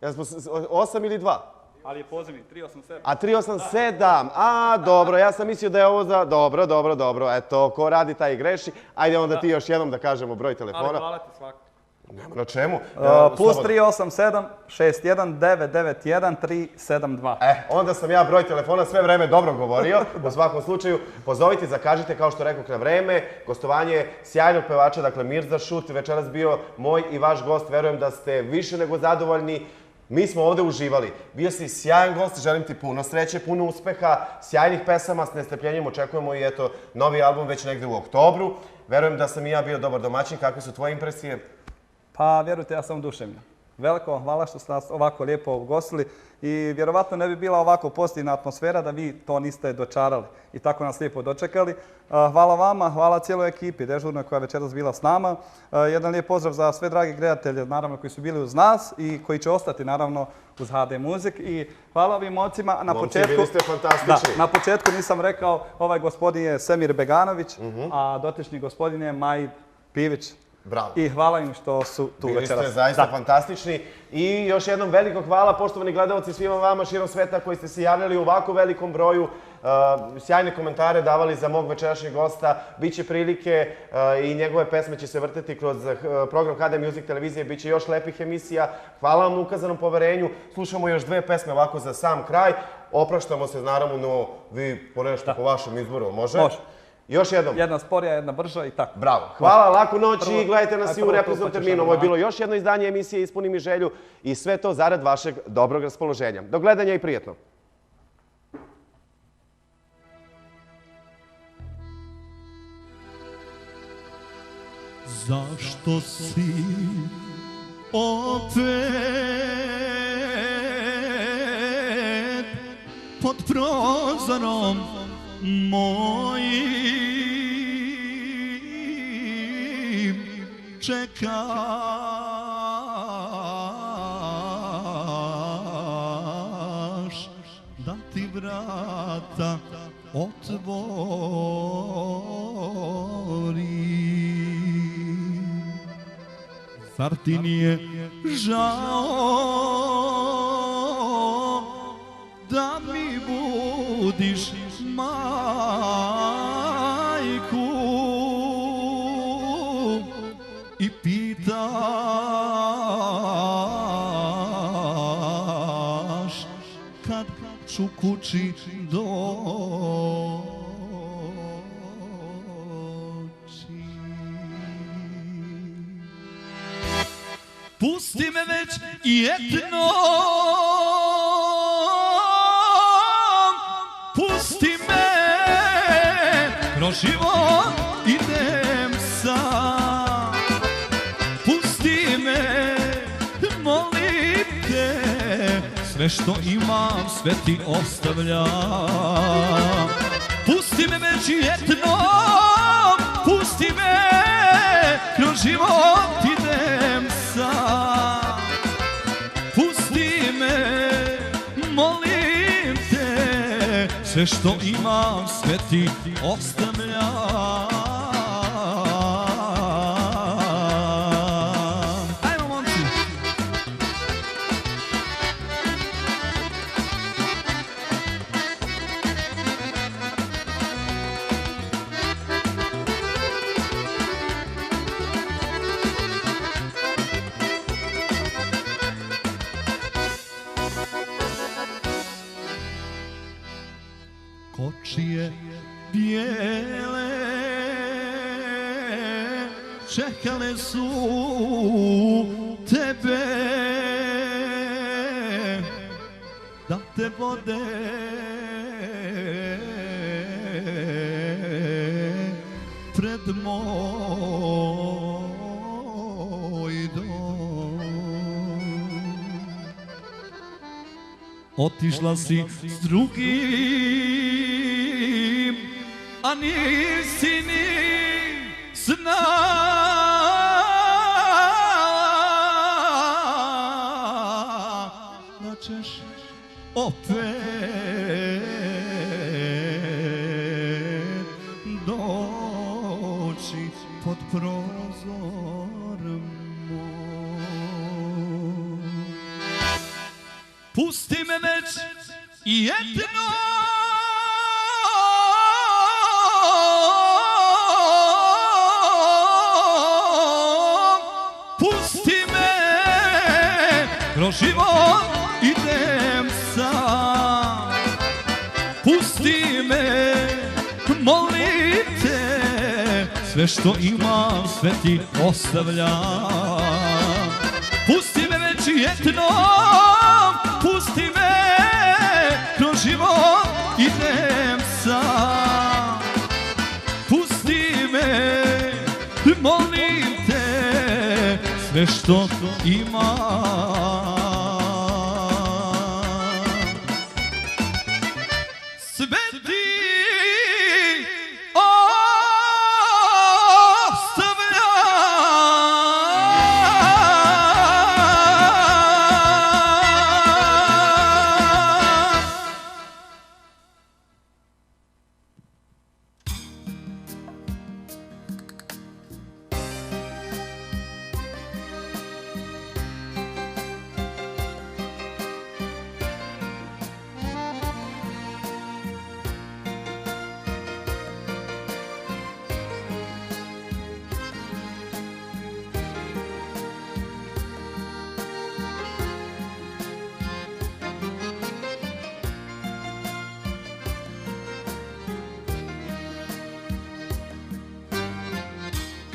8 ili 2? Ali je pozivni, 387. A 387, a dobro, ja sam mislio da je ovo za... Dobro, dobro, dobro, eto, ko radi taj i greši. Ajde onda ti još jednom da kažemo broj telefona. Ali hvala ti svako. Nema na čemu. Plus 387 61 991 372. Onda sam ja broj telefona sve vreme dobro govorio. U svakom slučaju, pozovite, zakažite, kao što rekoh, na vreme. Gostovanje sjajnog pevača, dakle Mirza Šut, večeras bio moj i vaš gost. Verujem da ste više nego zadovoljni. Mi smo ovde uživali. Bio si sjajan gost, želim ti puno sreće, puno uspeha, sjajnih pesama, s nestrpljenjem očekujemo i eto, novi album već negde u oktobru. Verujem da sam i ja bio dobar domaćin. Kakve su tvoje impresije? Pa, vjerujte, ja sam oduševljen. Veliko hvala što ste nas ovako lijepo ugostili i vjerovatno ne bi bila ovako pozitivna atmosfera da vi to niste dočarali i tako nas lijepo dočekali. Hvala vama, hvala cijeloj ekipi dežurnoj koja je večeras bila s nama. Jedan lijep pozdrav za sve dragi gledatelje, naravno, koji su bili uz nas i koji će ostati, naravno, uz HD Music. I hvala ovim momcima. Momci, bili ste fantastični. Na početku nisam rekao, ovaj gospodin je Semir Beganović, a dotični gospodin je Maj Pivić. Bravo. I hvala im što su tu večeras. Bili ste zaista fantastični. I još jednom veliko hvala, poštovani gledalci, svima vama širom sveta koji ste se javljali u ovako velikom broju. Sjajne komentare davali za mog večerašnjeg gosta. Biće prilike i njegove pesme će se vrteti kroz program HD Music televizije. Biće još lepih emisija. Hvala vam na ukazanom poverenju. Slušamo još dve pesme ovako za sam kraj. Opraštamo se, naravno, no vi po nešto po vašem izboru. Može? Može. Još jednom. Jedna sporija, jedna brža i tako. Bravo. Hvala, laku noć i gledajte nas i u repriznom terminu. Ovo je bilo još jedno izdanje emisije Ispuni mi želju i sve to zarad vašeg dobrog raspoloženja. Do gledanja i prijetno. zašto si opet pod prozorom mojim čekaš da ti vrata otvorim. Zar ti nije žao da mi budiš majku i pitaš kad ću kući doći? Pusti me već jednom, pusti me, kroz život idem sam. Pusti me, molim te, sve što imam, sve ti ostavljam. Pusti me već jednom, pusti me, kroz život idem sam. Pusti me, molim te, sve što imam, sve ti ostavljam. Ajmo, momci! Kočije bijele čekale su tebe da te vode pred moj dom. Otišla si s drugim, a nisi ni znala da ćeš opet doći pod prozor moj. Pusti me već jednom, pusti me, kroz život idem sam. Pusti me, molim te, sve što imam, sve ti ostavljam. Pusti me već jednom, pusti me, kroz život idem sam. Pusti me, molim te, sve što imam. Sve ti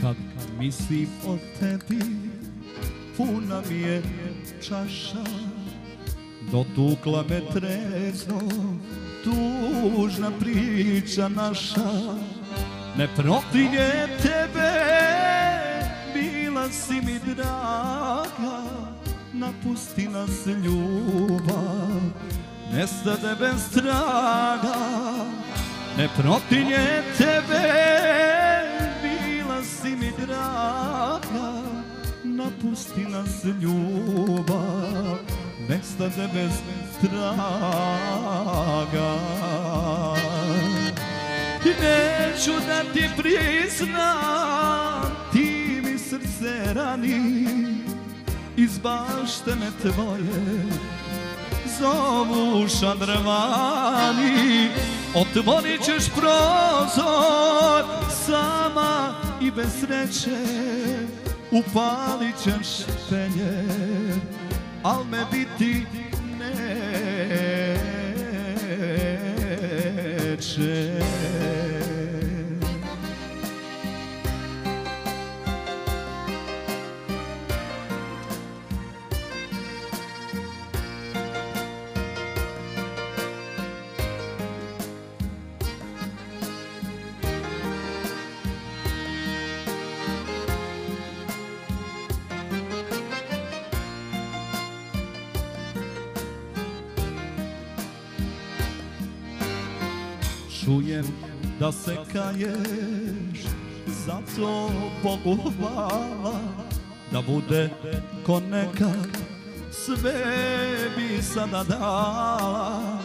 kad mislim o tebi, puna mi je čaša. Dotukla me trezno, tužna priča naša. Ne protiv je tebe, bila si mi draga, napusti nas ljubav, nestade bez traga, ne protinje tebe, bila si mi draga, napusti nas ljubav, nestade bez traga. Neću da ti priznam, ti mi srce rani, iz baštene tvoje zovu šadrvani. Otvorit ćeš prozor sama i bez sreće, upalit ćeš penje, al me biti neće. Čujem da se kaješ, zato Bogu hvala, da bude ko nekad, sve bi sada dala.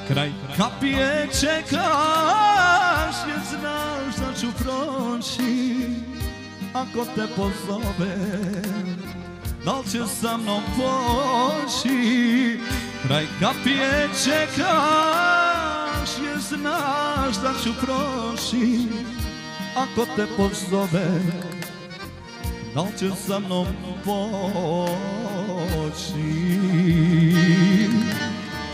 Kraj kapije čekaš, jer znaš da ću proći, ako te pozove, da li će sa mnom poći. Kraj kapije čekaš, jer znaš da ću proći, ako te pozove, da li će sa mnom poći.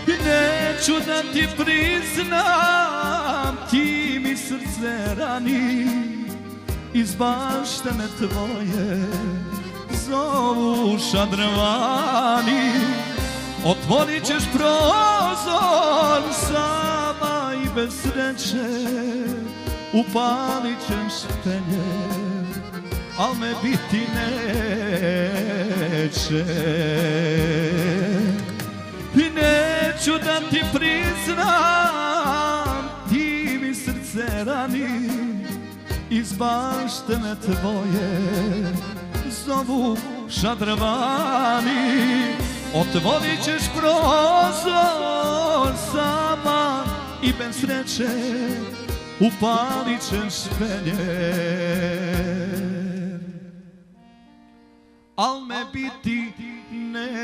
I neću da ti priznam, ti mi srce rani, iz baštene tvoje zovu šadrvani. Otvorit ćeš prozor sama i bez sreće, upalit ćeš penje, al me biti neće. I neću da ti priznam, ti mi srce rani, iz baštene tvoje zovu šadrvani. Otvorit ćeš prozor sama i bez sreće, upalit ćeš penje, al me biti neće.